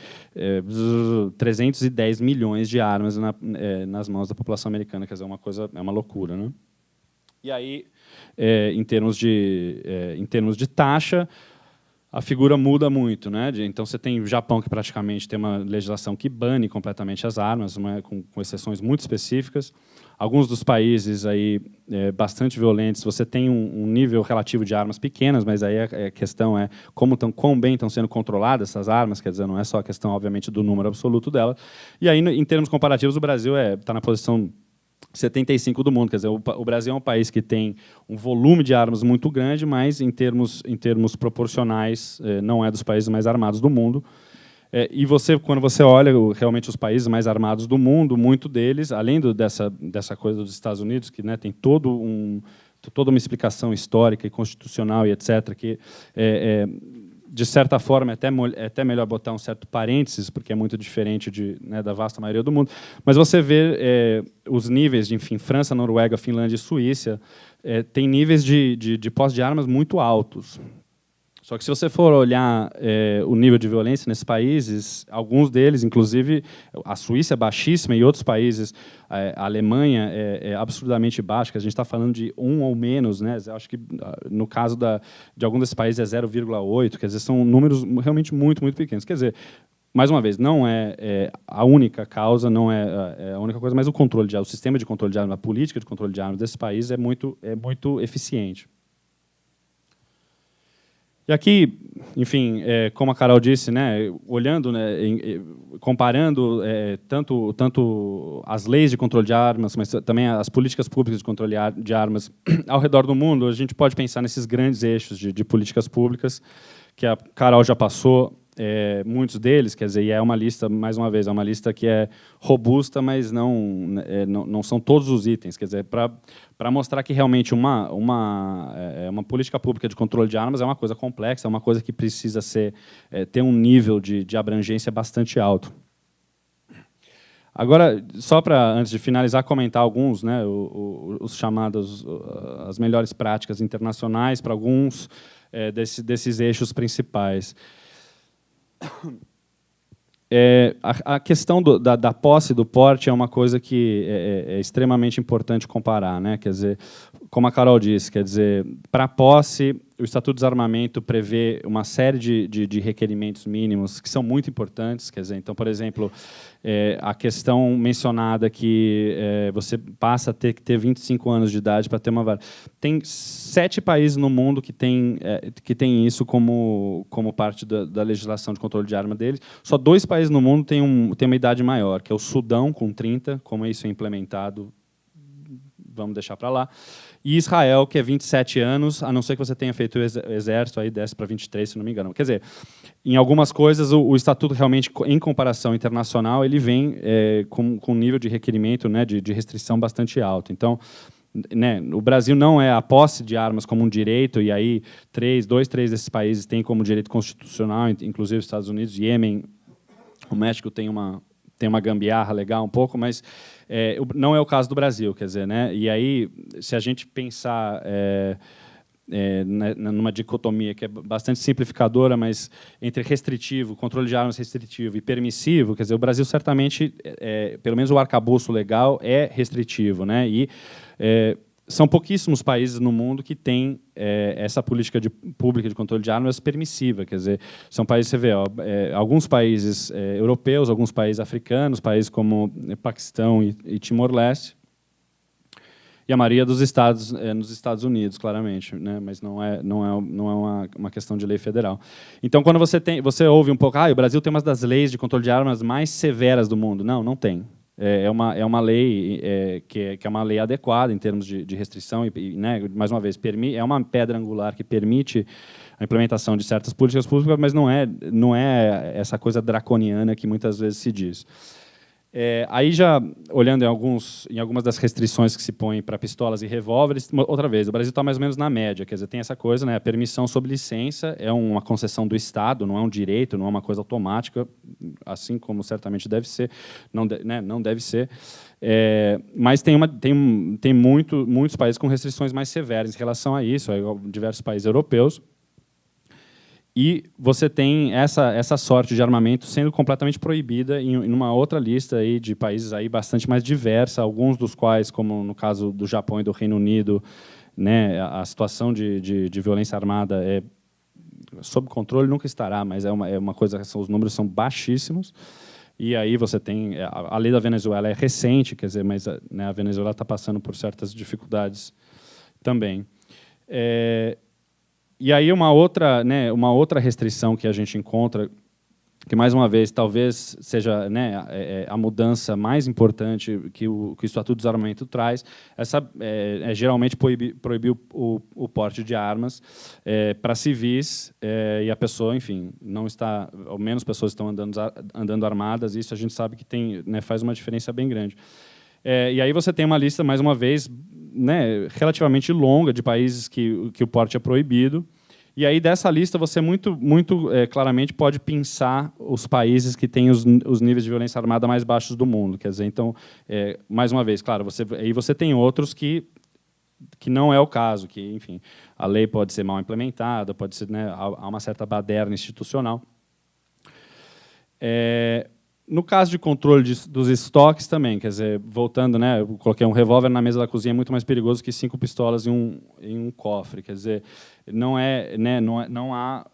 [SPEAKER 3] 310 milhões de armas nas mãos da população americana, quer dizer, é uma loucura, né? E aí, em termos de taxa, a figura muda muito, né? Então, você tem o Japão, que praticamente tem uma legislação que bane completamente as armas, com exceções muito específicas. Alguns dos países aí, bastante violentos, você tem um nível relativo de armas pequenas, mas aí a questão é quão bem estão sendo controladas essas armas, quer dizer, não é só a questão, obviamente, do número absoluto delas. E aí, em termos comparativos, o Brasil está na posição 75 do mundo, quer dizer, o Brasil é um país que tem um volume de armas muito grande, mas em termos proporcionais não é dos países mais armados do mundo. E quando você olha realmente os países mais armados do mundo, muito deles, além dessa coisa dos Estados Unidos, que, né, tem toda uma explicação histórica e constitucional e etc., que de certa forma, é até melhor botar um certo parênteses, porque é muito diferente né, da vasta maioria do mundo. Mas você vê os níveis de, enfim, França, Noruega, Finlândia e Suíça, tem níveis de posse de armas muito altos. Só que, se você for olhar o nível de violência nesses países, alguns deles, inclusive a Suíça é baixíssima, e outros países, a Alemanha é absurdamente baixa, que a gente está falando de 1 ou menos, né? Eu acho que no caso de algum desses países é 0,8, quer dizer, são números realmente muito, muito pequenos. Quer dizer, mais uma vez, não é a única causa, não é a única coisa, mas o sistema de controle de armas, a política de controle de armas desses países é muito eficiente. E aqui, enfim, como a Carol disse, né, olhando, né, comparando tanto as leis de controle de armas, mas também as políticas públicas de controle de armas ao redor do mundo, a gente pode pensar nesses grandes eixos de políticas públicas, que a Carol já passou, muitos deles, quer dizer, e é uma lista, mais uma vez, é uma lista que é robusta, mas não são todos os itens, quer dizer, para mostrar que realmente uma política pública de controle de armas é uma coisa complexa, é uma coisa que precisa ter um nível de abrangência bastante alto. Agora, só para, antes de finalizar, comentar alguns, né, os chamados, as melhores práticas internacionais para alguns desses eixos principais. A questão da posse e do porte é uma coisa que é extremamente importante comparar, né? Quer dizer, como a Carol disse, quer dizer, para a posse, o Estatuto de Desarmamento prevê uma série de requerimentos mínimos que são muito importantes. Quer dizer, então, por exemplo, a questão mencionada que você passa a ter que ter 25 anos de idade para ter uma vara. Tem 7 países no mundo que tem isso como parte da legislação de controle de arma deles. Só 2 países no mundo têm uma idade maior, que é o Sudão, com 30, como isso é implementado, vamos deixar para lá, e Israel, que é 27 anos, a não ser que você tenha feito o exército, aí desce para 23, se não me engano. Quer dizer, em algumas coisas, o Estatuto realmente, em comparação internacional, ele vem com um nível de requerimento, né, de restrição bastante alto. Então, né, o Brasil não é a posse de armas como um direito, e aí 3 desses países têm como direito constitucional, inclusive os Estados Unidos, Iêmen, o México tem uma gambiarra legal um pouco, mas não é o caso do Brasil, quer dizer, né? E aí, se a gente pensar numa dicotomia que é bastante simplificadora, mas entre restritivo, controle de armas restritivo e permissivo, quer dizer, o Brasil certamente, pelo menos o arcabouço legal é restritivo, né? E são pouquíssimos países no mundo que têm essa política pública de controle de armas permissiva. Quer dizer, são países, você vê, alguns países europeus, alguns países africanos, países como Paquistão e Timor-Leste, e a maioria dos estados nos Estados Unidos, claramente, né? Mas não é uma questão de lei federal. Então, quando você ouve um pouco, o Brasil tem uma das leis de controle de armas mais severas do mundo. Não tem. É uma lei que é uma lei adequada em termos de restrição e, né, mais uma vez, é uma pedra angular que permite a implementação de certas políticas públicas, mas não é essa coisa draconiana que muitas vezes se diz. Aí já olhando em algumas das restrições que se põem para pistolas e revólveres, outra vez, o Brasil está mais ou menos na média, quer dizer, tem essa coisa, né, a permissão sob licença é uma concessão do Estado, não é um direito, não é uma coisa automática, assim como certamente deve ser, não deve ser, mas tem muitos países com restrições mais severas em relação a isso, diversos países europeus. E você tem essa sorte de armamento sendo completamente proibida em uma outra lista aí de países aí bastante mais diversa, alguns dos quais, como no caso do Japão e do Reino Unido, né, a situação de violência armada é sob controle, nunca estará, mas é uma coisa, os números são baixíssimos. E aí você tem a lei da Venezuela é recente, quer dizer, mas né, a Venezuela está passando por certas dificuldades também. E aí uma outra restrição que a gente encontra, que mais uma vez talvez seja, né, a mudança mais importante que o Estatuto do Desarmamento traz, geralmente proibir o porte de armas para civis e a pessoa, enfim, não está, ou menos pessoas estão andando armadas. Isso a gente sabe que né, faz uma diferença bem grande. E aí você tem uma lista, mais uma vez, né, relativamente longa de países que o porte é proibido. E aí, dessa lista, você muito claramente pode pensar os países que têm os níveis de violência armada mais baixos do mundo. Quer dizer, então, mais uma vez, claro, aí você tem outros que não é o caso, que, enfim, a lei pode ser mal implementada, pode ser, né, há uma certa baderna institucional. no caso de controle dos estoques também, quer dizer, voltando, né, eu coloquei um revólver na mesa da cozinha, é muito mais perigoso que 5 pistolas em um cofre, quer dizer, não há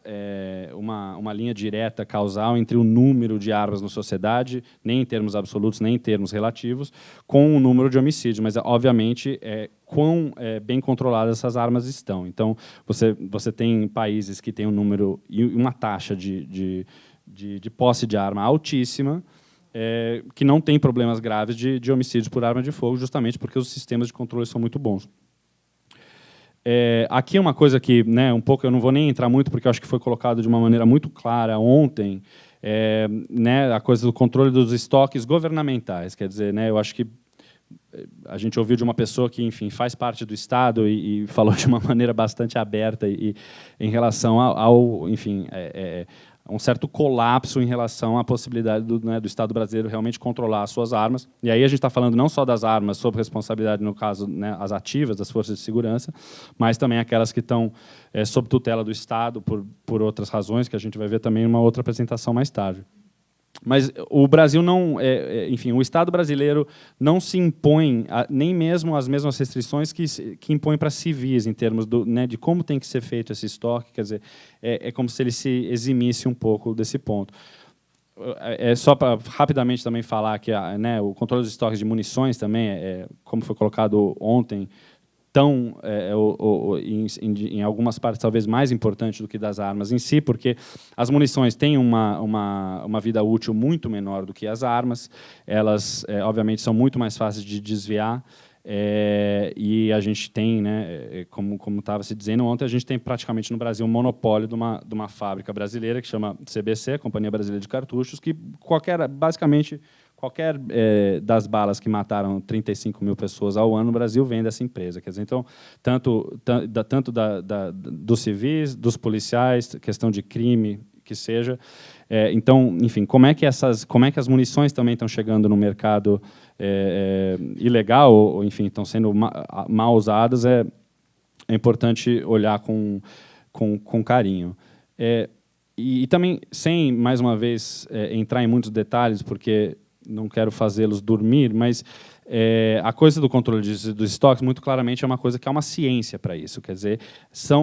[SPEAKER 3] uma linha direta causal entre o número de armas na sociedade, nem em termos absolutos, nem em termos relativos, com o número de homicídios, mas, obviamente, quão bem controladas essas armas estão. Então, você tem países que têm um número e uma taxa de posse de arma altíssima, que não tem problemas graves de homicídios por arma de fogo, justamente porque os sistemas de controle são muito bons. Aqui é uma coisa que, né, um pouco, eu não vou nem entrar muito, porque eu acho que foi colocado de uma maneira muito clara ontem, né, a coisa do controle dos estoques governamentais. Quer dizer, né, eu acho que a gente ouviu de uma pessoa que, enfim, faz parte do Estado e falou de uma maneira bastante aberta em relação ao enfim, um certo colapso em relação à possibilidade do Estado brasileiro realmente controlar as suas armas. E aí a gente está falando não só das armas sob responsabilidade, no caso, né, as ativas das forças de segurança, mas também aquelas que estão sob tutela do Estado por outras razões, que a gente vai ver também em uma outra apresentação mais tarde. Mas o Brasil não, enfim, o Estado brasileiro não se impõe nem mesmo as mesmas restrições que impõe para civis, em termos né, de como tem que ser feito esse estoque. Quer dizer, é como se ele se eximisse um pouco desse ponto. Só para rapidamente também falar que né, o controle dos estoques de munições também, como foi colocado ontem, em algumas partes, talvez mais importante do que das armas em si, porque as munições têm uma vida útil muito menor do que as armas, elas, obviamente, são muito mais fáceis de desviar, e a gente tem, né, como estava se dizendo ontem, a gente tem praticamente no Brasil um monopólio de uma fábrica brasileira que chama CBC, Companhia Brasileira de Cartuchos, que basicamente qualquer das balas que mataram 35 mil pessoas ao ano no Brasil vem dessa empresa. Quer dizer, então, tanto dos civis, dos policiais, questão de crime, que seja. Então, enfim, como é que as munições também estão chegando no mercado ilegal, ou enfim, estão sendo mal usadas, é importante olhar com carinho. E também, sem, mais uma vez, entrar em muitos detalhes, porque não quero fazê-los dormir, mas a coisa do controle dos estoques, muito claramente, é uma coisa que há uma ciência para isso. Quer dizer,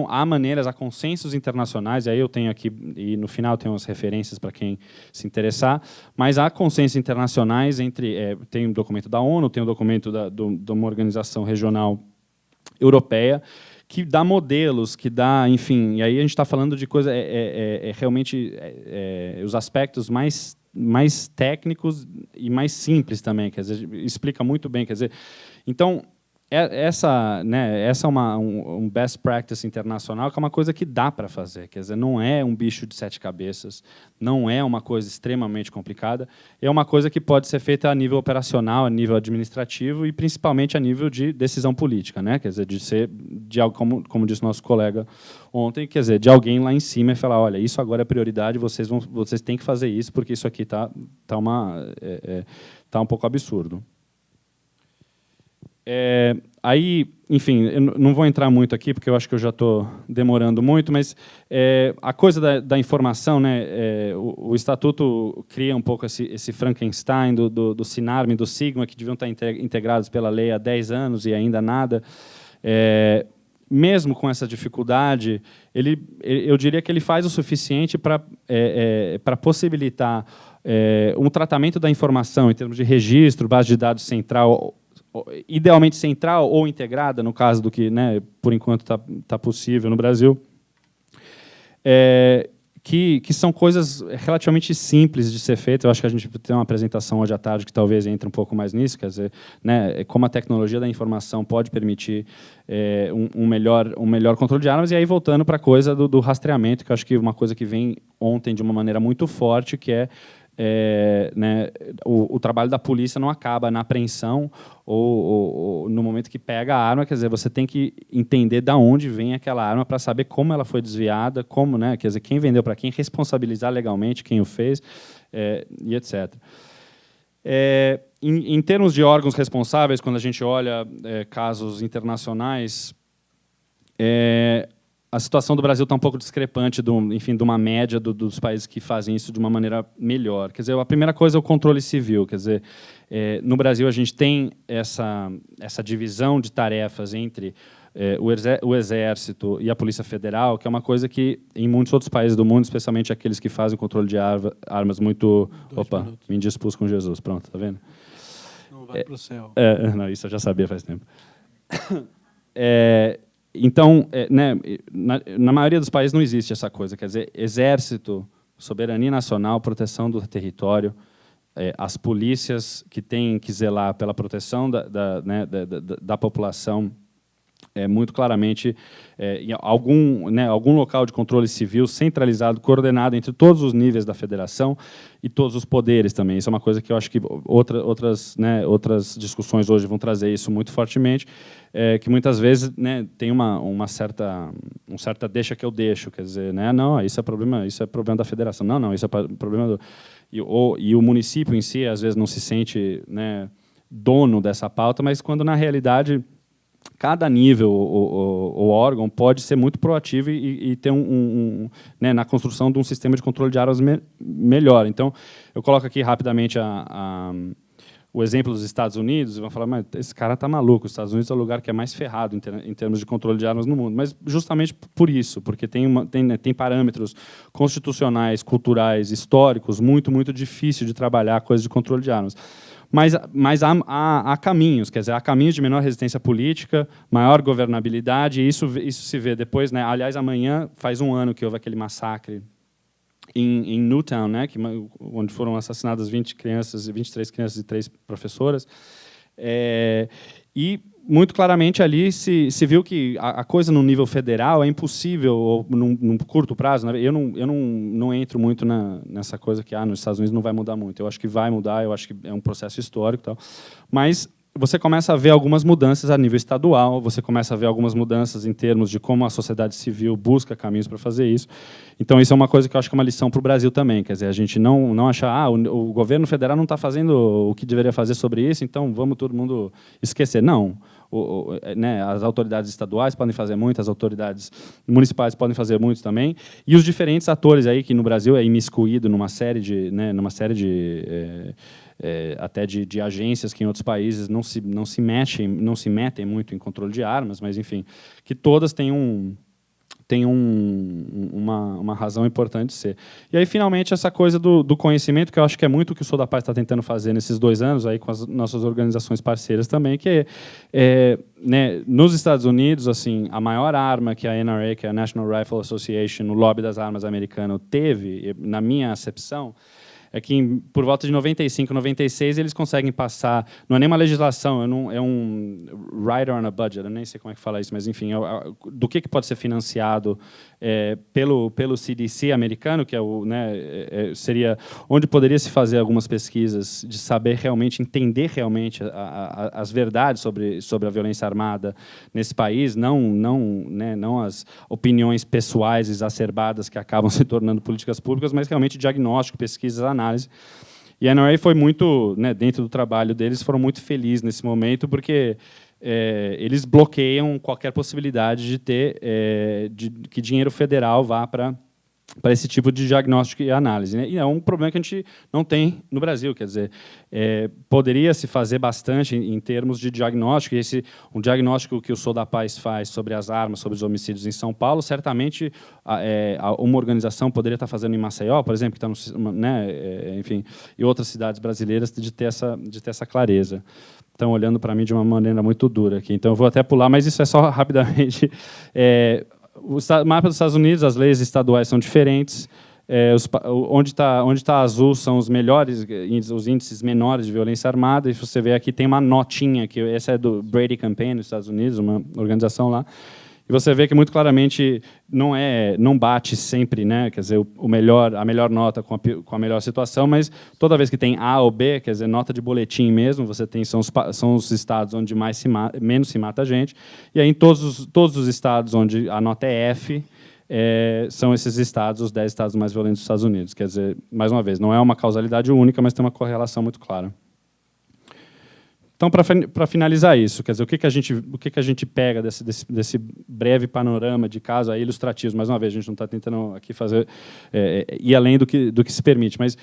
[SPEAKER 3] há maneiras, há consensos internacionais, e aí eu tenho aqui, e no final tem umas referências para quem se interessar, mas há consensos internacionais tem um documento da ONU, tem um documento de uma organização regional europeia, que dá modelos, que dá, enfim, e aí a gente está falando de coisa, realmente os aspectos mais técnicos e mais simples também, quer dizer, explica muito bem, quer dizer, então essa é um best practice internacional, que é uma coisa que dá para fazer, quer dizer, não é um bicho de 7 cabeças, não é uma coisa extremamente complicada, é uma coisa que pode ser feita a nível operacional, a nível administrativo e principalmente a nível de decisão política, né? Quer dizer, de ser de algo, como disse nosso colega ontem, quer dizer, de alguém lá em cima e falar, olha, isso agora é prioridade, vocês têm que fazer isso porque isso aqui tá um pouco absurdo. Aí, enfim, eu não vou entrar muito aqui, porque eu acho que eu já estou demorando muito, mas a coisa da informação, né, o Estatuto cria um pouco esse Frankenstein do Sinarme, do Sigma, que deviam estar integrados pela lei há 10 anos e ainda nada. Mesmo com essa dificuldade, eu diria que ele faz o suficiente para possibilitar um tratamento da informação em termos de registro, base de dados central, idealmente central ou integrada, no caso do que, né, por enquanto está possível no Brasil, que são coisas relativamente simples de ser feitas. Eu acho que a gente tem uma apresentação hoje à tarde que talvez entre um pouco mais nisso, quer dizer, né, como a tecnologia da informação pode permitir um melhor controle de armas, e aí voltando para a coisa do rastreamento, que eu acho que uma coisa que vem ontem de uma maneira muito forte, que né, o trabalho da polícia não acaba na apreensão ou no momento que pega a arma, quer dizer, você tem que entender de onde vem aquela arma para saber como ela foi desviada, como, né, quer dizer, quem vendeu para quem, responsabilizar legalmente quem o fez, e etc. Em termos de órgãos responsáveis, quando a gente olha casos internacionais, a situação do Brasil está um pouco discrepante, enfim, de uma média dos países que fazem isso de uma maneira melhor. Quer dizer, a primeira coisa é o controle civil. Quer dizer, no Brasil a gente tem essa divisão de tarefas entre o Exército e a Polícia Federal, que é uma coisa que em muitos outros países do mundo, especialmente aqueles que fazem o controle de armas muito... Opa, me indispus com Jesus. Pronto, tá vendo?
[SPEAKER 1] Não vai para o céu.
[SPEAKER 3] Não, isso eu já sabia faz tempo. Então, né, na maioria dos países não existe essa coisa. Quer dizer, exército, soberania nacional, proteção do território, as polícias que têm que zelar pela proteção da população, muito claramente em algum local de controle civil centralizado, coordenado entre todos os níveis da federação e todos os poderes também. Isso é uma coisa que eu acho que outras discussões hoje vão trazer isso muito fortemente, que muitas vezes, né, tem um certa deixa que eu deixo, quer dizer, né, não, isso é problema da federação, não, isso é problema do... E o município em si, às vezes, não se sente, né, dono dessa pauta, mas quando, na realidade, cada nível, o órgão, pode ser muito proativo e ter né, na construção de um sistema de controle de armas melhor. Então, eu coloco aqui rapidamente o exemplo dos Estados Unidos, e vão falar, mas esse cara está maluco, os Estados Unidos é o lugar que é mais ferrado em termos de controle de armas no mundo. Mas justamente por isso, porque tem parâmetros constitucionais, culturais, históricos, muito, muito difícil de trabalhar coisas de controle de armas. Mas há caminhos, quer dizer, há caminhos de menor resistência política, maior governabilidade, e isso se vê depois, né? Aliás, amanhã faz um ano que houve aquele massacre em Newtown, né? Onde foram assassinadas 23 crianças e 3 professoras. E muito claramente ali se viu que a coisa no nível federal é impossível, ou num curto prazo. Eu não entro muito nessa coisa que nos Estados Unidos não vai mudar muito. Eu acho que vai mudar, eu acho que é um processo histórico e tal. Mas você começa a ver algumas mudanças a nível estadual, você começa a ver algumas mudanças em termos de como a sociedade civil busca caminhos para fazer isso. Então, isso é uma coisa que eu acho que é uma lição para o Brasil também. Quer dizer, a gente não achar o governo federal não está fazendo o que deveria fazer sobre isso, então vamos todo mundo esquecer. Não. Né, as autoridades estaduais podem fazer muito, as autoridades municipais podem fazer muito também, e os diferentes atores aí que no Brasil é imiscuído numa série de até de agências que em outros países não se metem muito em controle de armas, mas enfim, que todas têm uma razão importante de ser. E aí, finalmente, essa coisa do conhecimento, que eu acho que é muito o que o Sou da Paz está tentando fazer nesses 2 anos, aí, com as nossas organizações parceiras também, que né, nos Estados Unidos, assim, a maior arma que a NRA, que é a National Rifle Association, o lobby das armas americano, teve, na minha acepção, é que por volta de 95, 96, eles conseguem passar, não é nem uma legislação, é um rider on a budget, eu nem sei como é que fala isso, mas enfim, do que pode ser financiado pelo CDC americano, que seria onde poderia se fazer algumas pesquisas de saber realmente, entender realmente as verdades sobre a violência armada nesse país, não as opiniões pessoais exacerbadas que acabam se tornando políticas públicas, mas realmente diagnóstico, pesquisas, análise. E a NRA foi muito, né, dentro do trabalho deles, foram muito felizes nesse momento, porque eles bloqueiam qualquer possibilidade de ter que dinheiro federal vá para esse tipo de diagnóstico e análise, né? E é um problema que a gente não tem no Brasil, quer dizer, poderia se fazer bastante em termos de diagnóstico, e um diagnóstico que o Sou da Paz faz sobre as armas, sobre os homicídios em São Paulo, certamente uma organização poderia estar fazendo em Maceió, por exemplo, que está enfim, e outras cidades brasileiras, de ter essa clareza. Estão olhando para mim de uma maneira muito dura aqui, então eu vou até pular, mas isso é só rapidamente. O mapa dos Estados Unidos, as leis estaduais são diferentes. Onde está azul são os índices menores de violência armada. E você vê aqui tem uma notinha, que essa é do Brady Campaign nos Estados Unidos, uma organização lá. E você vê que muito claramente não bate sempre, né? Quer dizer, a melhor nota com a melhor situação, mas toda vez que tem A ou B, quer dizer, nota de boletim mesmo, você tem são os estados onde menos se mata gente. E aí em todos os estados onde a nota é F, são esses estados, os 10 estados mais violentos dos Estados Unidos. Quer dizer, mais uma vez, não é uma causalidade única, mas tem uma correlação muito clara. Então, para finalizar isso, quer dizer, o que a gente pega desse breve panorama de caso aí ilustrativo? Mais uma vez, a gente não está tentando aqui ir além do que se permite, mas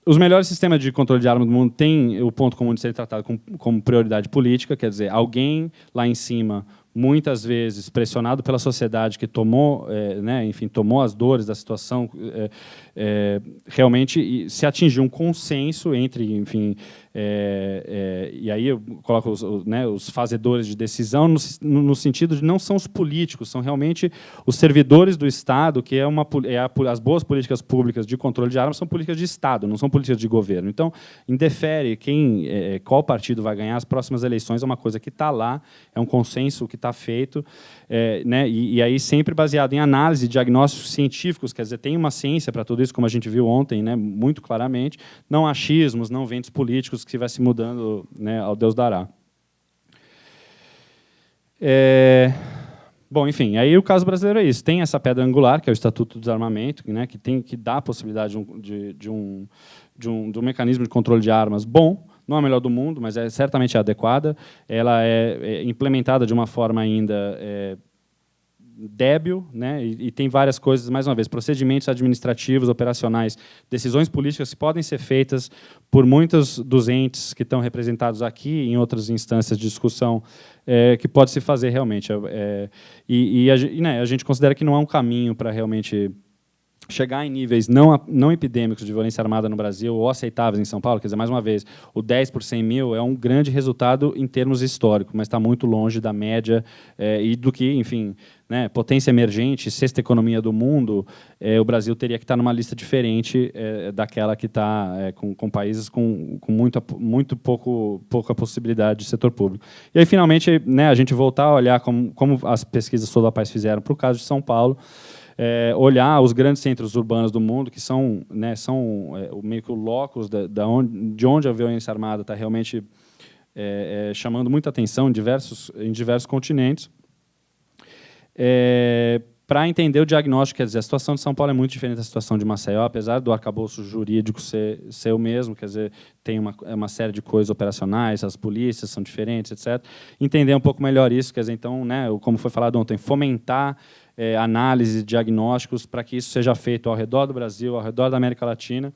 [SPEAKER 3] os melhores sistemas de controle de armas do mundo têm o ponto comum de ser tratado como prioridade política, quer dizer, alguém lá em cima, muitas vezes pressionado pela sociedade que tomou, enfim, tomou as dores da situação, realmente se atingiu um consenso entre, enfim, e aí eu coloco os fazedores de decisão no sentido de não são os políticos, são realmente os servidores do Estado, que as boas políticas públicas de controle de armas são políticas de Estado, não são políticas de governo. Então, indefere qual partido vai ganhar as próximas eleições, é uma coisa que está lá, é um consenso que está feito, e aí sempre baseado em análise, diagnósticos científicos, quer dizer, tem uma ciência para tudo isso, como a gente viu ontem, muito claramente, não achismos, não ventos políticos que vai se mudando, ao Deus dará. Bom, enfim, aí o caso brasileiro é isso. Tem essa pedra angular, que é o Estatuto do Desarmamento, que dá a possibilidade de um mecanismo de controle de armas bom, não é a melhor do mundo, mas certamente adequada. Ela é implementada de uma forma ainda débil, e tem várias coisas, mais uma vez, procedimentos administrativos, operacionais, decisões políticas que podem ser feitas por muitos dos entes que estão representados aqui, em outras instâncias de discussão, que pode se fazer realmente. A gente considera que não há um caminho para realmente chegar em níveis não epidêmicos de violência armada no Brasil ou aceitáveis em São Paulo. Quer dizer, mais uma vez, o 10 por 100 mil é um grande resultado em termos históricos, mas está muito longe da média e do que, enfim, potência emergente, sexta economia do mundo, o Brasil teria que estar numa lista diferente daquela que está com países com muito pouca possibilidade de setor público. E aí, finalmente, a gente voltar a olhar como as pesquisas Sou da Paz fizeram para o caso de São Paulo, olhar os grandes centros urbanos do mundo, que são meio que o locus de onde a violência armada está realmente chamando muita atenção em diversos continentes, para entender o diagnóstico. Quer dizer, a situação de São Paulo é muito diferente da situação de Maceió, apesar do arcabouço jurídico ser o mesmo, quer dizer, tem uma série de coisas operacionais, as polícias são diferentes, etc. Entender um pouco melhor isso, quer dizer, então, como foi falado ontem, fomentar análise, diagnósticos, para que isso seja feito ao redor do Brasil, ao redor da América Latina,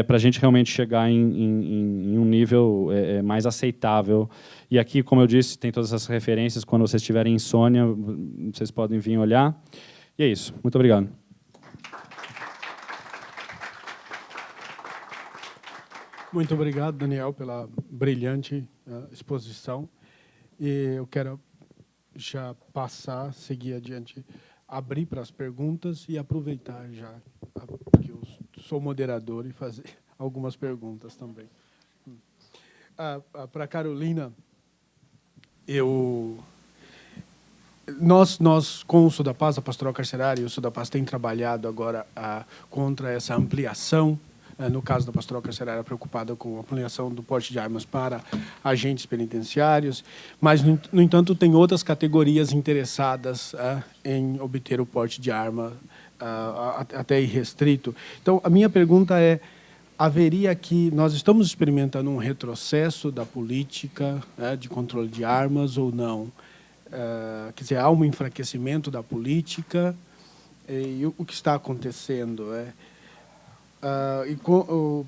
[SPEAKER 3] para a gente realmente chegar em um nível mais aceitável. E aqui, como eu disse, tem todas essas referências. Quando vocês estiverem em Sônia, vocês podem vir olhar. E é isso. Muito obrigado.
[SPEAKER 1] Muito obrigado, Daniel, pela brilhante exposição. E eu quero já seguir adiante, abrir para as perguntas e aproveitar já que eu sou moderador e fazer algumas perguntas também. Para a Carolina, nós com o Sul da Paz, a Pastoral Carcerária e o Sul da Paz tem trabalhado agora contra essa ampliação. No caso da Pastoral Carcerária, preocupada com a ampliação do porte de armas para agentes penitenciários, mas, no entanto, tem outras categorias interessadas em obter o porte de arma até irrestrito. Então, a minha pergunta é, haveria aqui, nós estamos experimentando um retrocesso da política de controle de armas ou não? Quer dizer, há um enfraquecimento da política? E o que está acontecendo?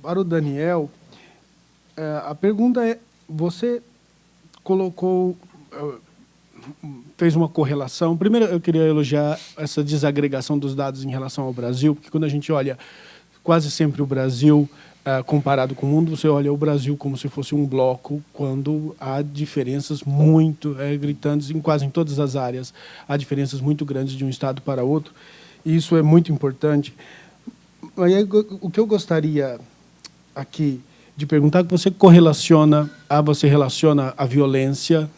[SPEAKER 1] Para o Daniel, a pergunta é, você fez uma correlação. Primeiro, eu queria elogiar essa desagregação dos dados em relação ao Brasil, porque quando a gente olha quase sempre o Brasil comparado com o mundo, você olha o Brasil como se fosse um bloco, quando há diferenças muito gritantes quase em todas as áreas. Há diferenças muito grandes de um estado para outro, e isso é muito importante. O que eu gostaria aqui de perguntar, que você relaciona a violência,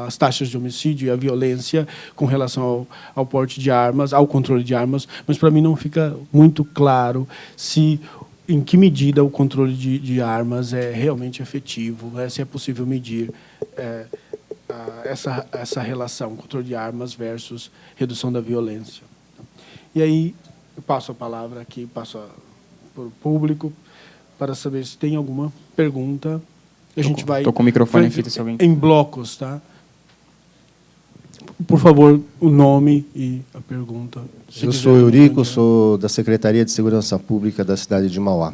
[SPEAKER 1] as taxas de homicídio e a violência com relação ao porte de armas, ao controle de armas, mas para mim não fica muito claro em que medida o controle de armas é realmente efetivo, se é possível medir essa relação, controle de armas versus redução da violência. E aí, eu passo a palavra aqui, para o público, para saber se tem alguma pergunta A gente vai...
[SPEAKER 4] Estou com o microfone aqui, se alguém...
[SPEAKER 1] Em blocos, tá? Por favor, o nome e a pergunta.
[SPEAKER 5] Eu sou Eurico, sou da Secretaria de Segurança Pública da cidade de Mauá.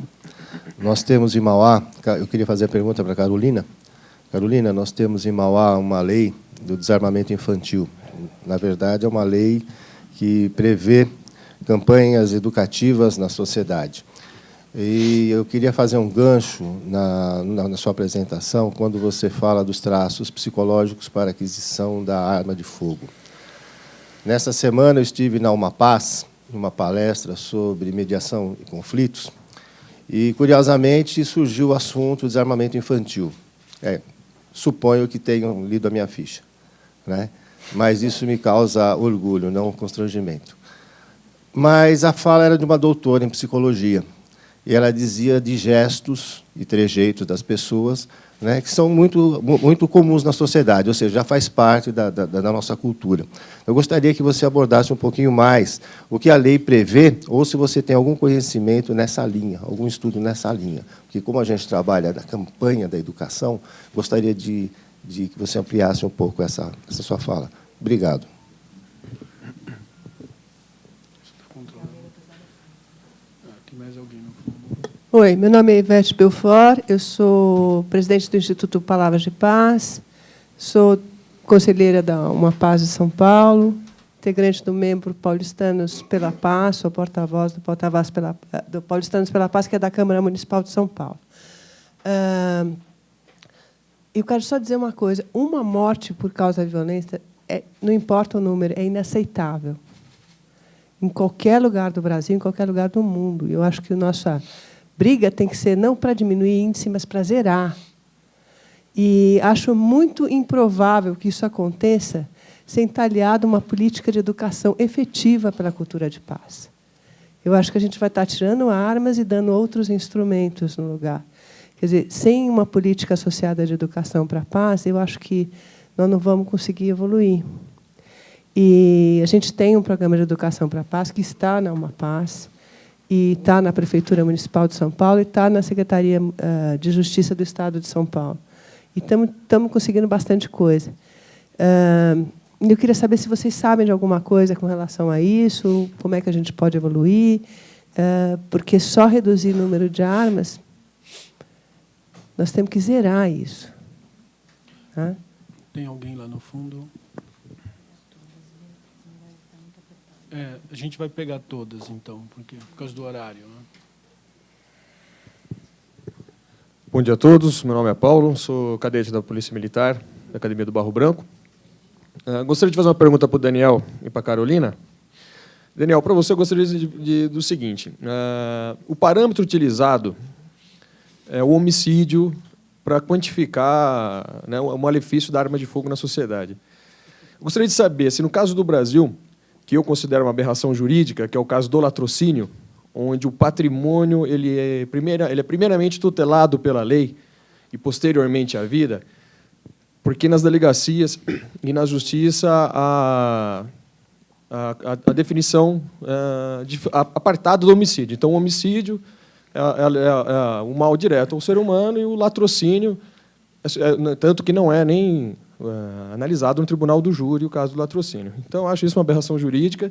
[SPEAKER 5] Nós temos em Mauá, eu queria fazer a pergunta para a Carolina. Carolina, nós temos em Mauá uma lei do desarmamento infantil. Na verdade, é uma lei que prevê campanhas educativas na sociedade. E eu queria fazer um gancho na sua apresentação, quando você fala dos traços psicológicos para aquisição da arma de fogo. Nessa semana, eu estive na Umapaz, numa palestra sobre mediação e conflitos, e, curiosamente, surgiu o assunto desarmamento infantil. Suponho que tenham lido a minha ficha, né? Mas isso me causa orgulho, não constrangimento. Mas a fala era de uma doutora em psicologia, e ela dizia de gestos e trejeitos das pessoas, né, que são muito comuns na sociedade, ou seja, já faz parte da nossa cultura. Eu gostaria que você abordasse um pouquinho mais o que a lei prevê, ou se você tem algum conhecimento nessa linha, algum estudo nessa linha. Porque, como a gente trabalha na campanha da educação, gostaria de que você ampliasse um pouco essa sua fala. Obrigado.
[SPEAKER 1] Tem mais alguém no fundo?
[SPEAKER 6] Oi, meu nome é Ivete Belfort, eu sou presidente do Instituto Palavras de Paz, sou conselheira da Uma Paz de São Paulo, integrante do Membro Paulistanos pela Paz, sou porta-voz do Paulistanos pela Paz, que é da Câmara Municipal de São Paulo. Eu quero só dizer uma coisa, uma morte por causa da violência, não importa o número, é inaceitável. Em qualquer lugar do Brasil, em qualquer lugar do mundo. Eu acho que a nossa briga tem que ser não para diminuir índice, mas para zerar. E acho muito improvável que isso aconteça sem estar aliado a uma política de educação efetiva para a cultura de paz. Eu acho que a gente vai estar tirando armas e dando outros instrumentos no lugar. Quer dizer, sem uma política associada de educação para a paz, eu acho que nós não vamos conseguir evoluir. E a gente tem um programa de educação para a paz que está na Uma Paz, e está na Prefeitura Municipal de São Paulo, e está na Secretaria de Justiça do Estado de São Paulo. E estamos conseguindo bastante coisa. Eu queria saber se vocês sabem de alguma coisa com relação a isso, como é que a gente pode evoluir, porque só reduzir o número de armas, nós temos que zerar isso. Tá?
[SPEAKER 1] Tem alguém lá no fundo? A gente vai pegar todas, então, por causa do horário. Né?
[SPEAKER 7] Bom dia a todos. Meu nome é Paulo, sou cadete da Polícia Militar, da Academia do Barro Branco. Gostaria de fazer uma pergunta para o Daniel e para a Carolina. Daniel, para você, eu gostaria do seguinte. O parâmetro utilizado é o homicídio para quantificar, né, o malefício da arma de fogo na sociedade. Eu gostaria de saber se, no caso do Brasil, que eu considero uma aberração jurídica, que é o caso do latrocínio, onde o patrimônio ele é primeiramente tutelado pela lei e, posteriormente, a vida, porque nas delegacias e na justiça a definição apartada do homicídio. Então, o homicídio é o mal direto ao ser humano e o latrocínio, tanto que não é nem analisado no tribunal do júri o caso do latrocínio. Então, acho isso uma aberração jurídica.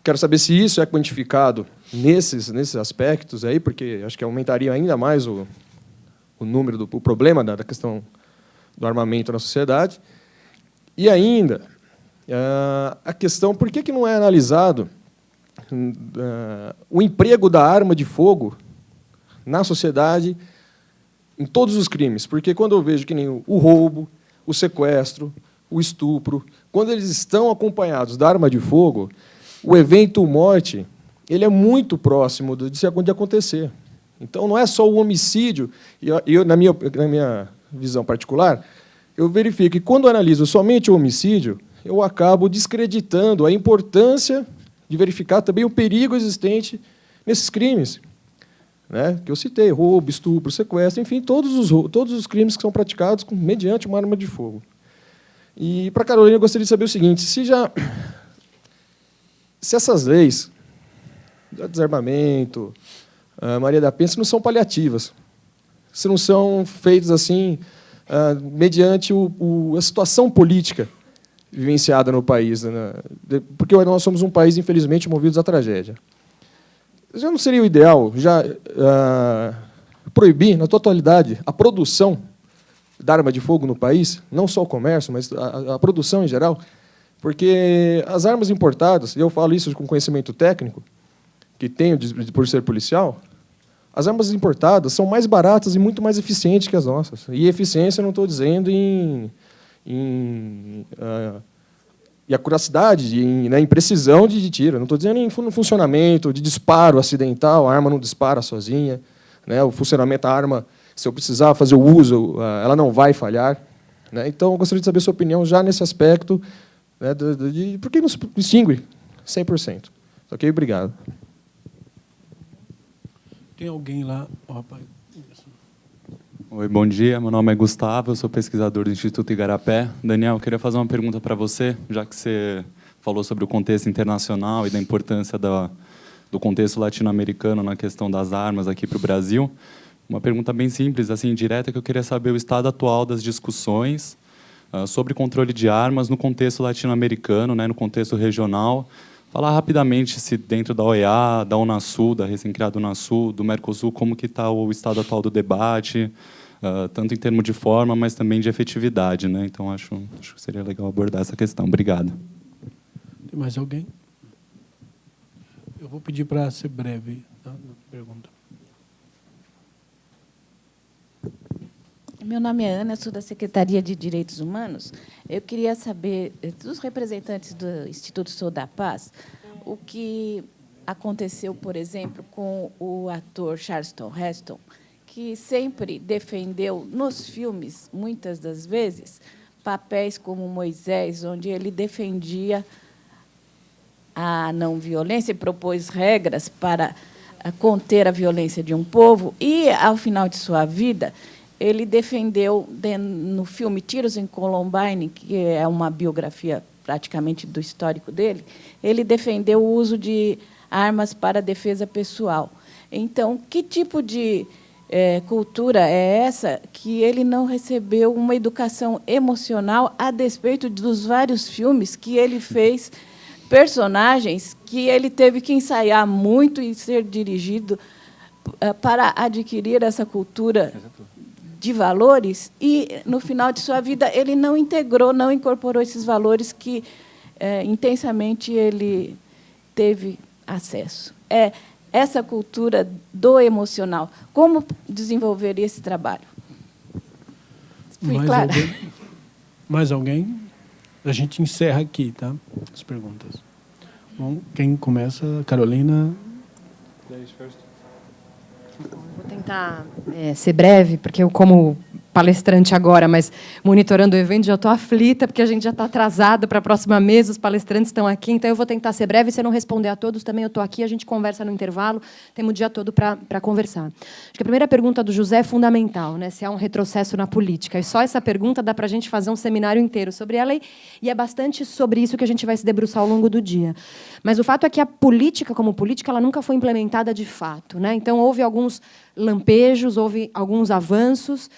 [SPEAKER 7] Quero saber se isso é quantificado nesses aspectos, aí, porque acho que aumentaria ainda mais o número o problema da questão do armamento na sociedade. E ainda, a questão, por que não é analisado o emprego da arma de fogo na sociedade em todos os crimes? Porque quando eu vejo que nem o roubo, o sequestro, o estupro, quando eles estão acompanhados da arma de fogo, o evento morte ele é muito próximo de acontecer. Então, não é só o homicídio. Eu, na minha visão particular, eu verifico que, quando eu analiso somente o homicídio, eu acabo descreditando a importância de verificar também o perigo existente nesses crimes, né, que eu citei: roubo, estupro, sequestro, enfim, todos os crimes que são praticados mediante uma arma de fogo. E, para a Carolina, eu gostaria de saber o seguinte: se essas leis, desarmamento, Maria da Penha, não são paliativas, se não são feitos assim mediante a situação política vivenciada no país, né? Porque nós somos um país, infelizmente, movidos à tragédia. Já não seria o ideal proibir, na totalidade, a produção da arma de fogo no país, não só o comércio, mas a produção em geral? Porque as armas importadas, e eu falo isso com conhecimento técnico, que tenho por ser policial, as armas importadas são mais baratas e muito mais eficientes que as nossas. E eficiência eu não estou dizendo em acuracidade, em precisão de tiro. Não estou dizendo em funcionamento, de disparo acidental, a arma não dispara sozinha. Né? O funcionamento da arma, se eu precisar fazer o uso, ela não vai falhar. Né? Então, eu gostaria de saber a sua opinião já nesse aspecto, né, por que não se distingue 100%? Ok? Obrigado.
[SPEAKER 1] Tem alguém lá? Opa.
[SPEAKER 4] Oi, bom dia. Meu nome é Gustavo, eu sou pesquisador do Instituto Igarapé. Daniel, eu queria fazer uma pergunta para você, já que você falou sobre o contexto internacional e da importância do contexto latino-americano na questão das armas aqui para o Brasil. Uma pergunta bem simples, assim, direta, que eu queria saber o estado atual das discussões sobre controle de armas no contexto latino-americano, né, no contexto regional. Falar rapidamente se dentro da OEA, da Unasul, da recém-criada Unasul, do Mercosul, como que está o estado atual do debate, tanto em termos de forma, mas também de efetividade, né? Então, acho que seria legal abordar essa questão. Obrigado.
[SPEAKER 1] Tem mais alguém? Eu vou pedir para ser breve, tá, na pergunta.
[SPEAKER 8] Meu nome é Ana, eu sou da Secretaria de Direitos Humanos. Eu queria saber dos representantes do Instituto Sou da Paz o que aconteceu, por exemplo, com o ator Charlton Heston, que sempre defendeu nos filmes, muitas das vezes, papéis como Moisés, onde ele defendia a não violência e propôs regras para conter a violência de um povo, e, ao final de sua vida, ele defendeu, no filme Tiros em Columbine, que é uma biografia praticamente do histórico dele, ele defendeu o uso de armas para defesa pessoal. Então, que tipo de cultura é essa que ele não recebeu uma educação emocional a despeito dos vários filmes que ele fez, personagens que ele teve que ensaiar muito e ser dirigido para adquirir essa cultura de valores, e, no final de sua vida, ele não integrou, não incorporou esses valores que, intensamente, ele teve acesso. É essa cultura do emocional. Como desenvolver esse trabalho? Fui clara?
[SPEAKER 1] Mais alguém? A gente encerra aqui, tá? As perguntas. Bom, quem começa? Carolina.
[SPEAKER 2] Vou tentar ser breve, porque eu, como palestrante agora, mas monitorando o evento, já estou aflita, porque a gente já está atrasado para a próxima mesa, os palestrantes estão aqui, então eu vou tentar ser breve. Se eu não responder a todos, também eu estou aqui, a gente conversa no intervalo, temos o dia todo para conversar. Acho que a primeira pergunta do José é fundamental, né? Se há um retrocesso na política. E só essa pergunta dá para a gente fazer um seminário inteiro sobre ela, e é bastante sobre isso que a gente vai se debruçar ao longo do dia. Mas o fato é que a política, como política, ela nunca foi implementada de fato, né? Então, houve alguns lampejos, houve alguns avanços,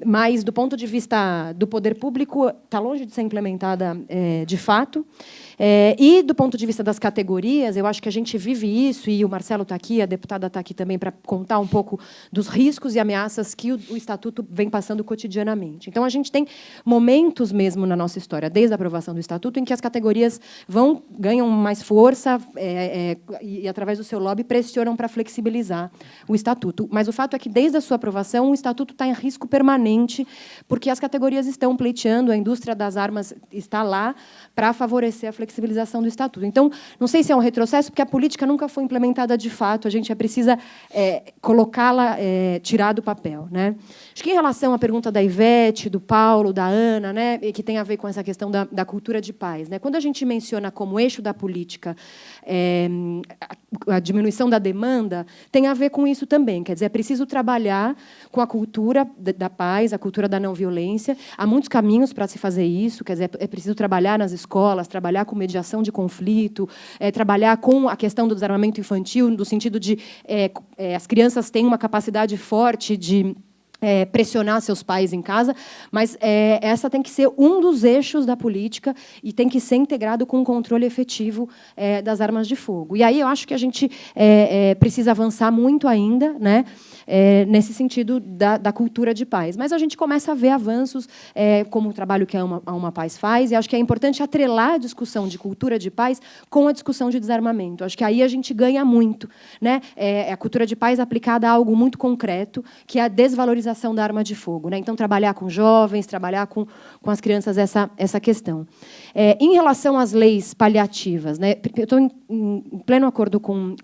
[SPEAKER 2] mas, do ponto de vista do poder público, está longe de ser implementada de fato. E, do ponto de vista das categorias, eu acho que a gente vive isso, e o Marcelo está aqui, a deputada está aqui também para contar um pouco dos riscos e ameaças que o Estatuto vem passando cotidianamente. Então, a gente tem momentos mesmo na nossa história, desde a aprovação do Estatuto, em que as categorias ganham mais força e, através do seu lobby, pressionam para flexibilizar o Estatuto. Mas o fato é que, desde a sua aprovação, o Estatuto está em risco permanente, porque as categorias estão pleiteando, a indústria das armas está lá para favorecer a flexibilização do Estatuto. Então, não sei se é um retrocesso, porque a política nunca foi implementada de fato, a gente precisa colocá-la, tirar do papel, né? Acho que, em relação à pergunta da Ivete, do Paulo, da Ana, né, que tem a ver com essa questão da cultura de paz, né? Quando a gente menciona como eixo da política a diminuição da demanda tem a ver com isso também. Quer dizer, é preciso trabalhar com a cultura da paz, a cultura da não violência. Há muitos caminhos para se fazer isso. Quer dizer, é preciso trabalhar nas escolas, trabalhar com mediação de conflito, trabalhar com a questão do desarmamento infantil, no sentido de as crianças têm uma capacidade forte de pressionar seus pais em casa, mas essa tem que ser um dos eixos da política e tem que ser integrado com um controle efetivo das armas de fogo. E aí eu acho que a gente precisa avançar muito ainda, né, nesse sentido da cultura de paz. Mas a gente começa a ver avanços, como o trabalho que a Uma Paz faz, e acho que é importante atrelar a discussão de cultura de paz com a discussão de desarmamento. Acho que aí a gente ganha muito, né? A cultura de paz aplicada a algo muito concreto, que é a desvalorização da arma de fogo, né? Então, trabalhar com jovens, trabalhar com as crianças essa questão. Em relação às leis paliativas, né, eu estou em pleno acordo com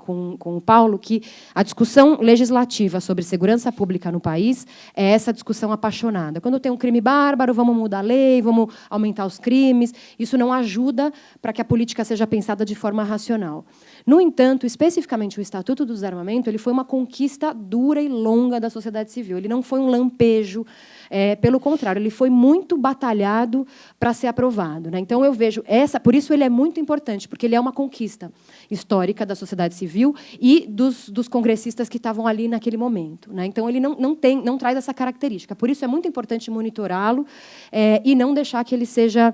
[SPEAKER 2] o Paulo que a discussão legislativa sobre segurança pública no país é essa discussão apaixonada. Quando tem um crime bárbaro, vamos mudar a lei, vamos aumentar os crimes. Isso não ajuda para que a política seja pensada de forma racional. No entanto, especificamente o Estatuto do Desarmamento, ele foi uma conquista dura e longa da sociedade civil. Ele não foi um lampejo, pelo contrário, ele foi muito batalhado para ser aprovado, né? Então, eu vejo por isso ele é muito importante, porque ele é uma conquista histórica da sociedade civil e dos congressistas que estavam ali naquele momento, né? Então, ele não traz essa característica. Por isso, é muito importante monitorá-lo e não deixar que ele seja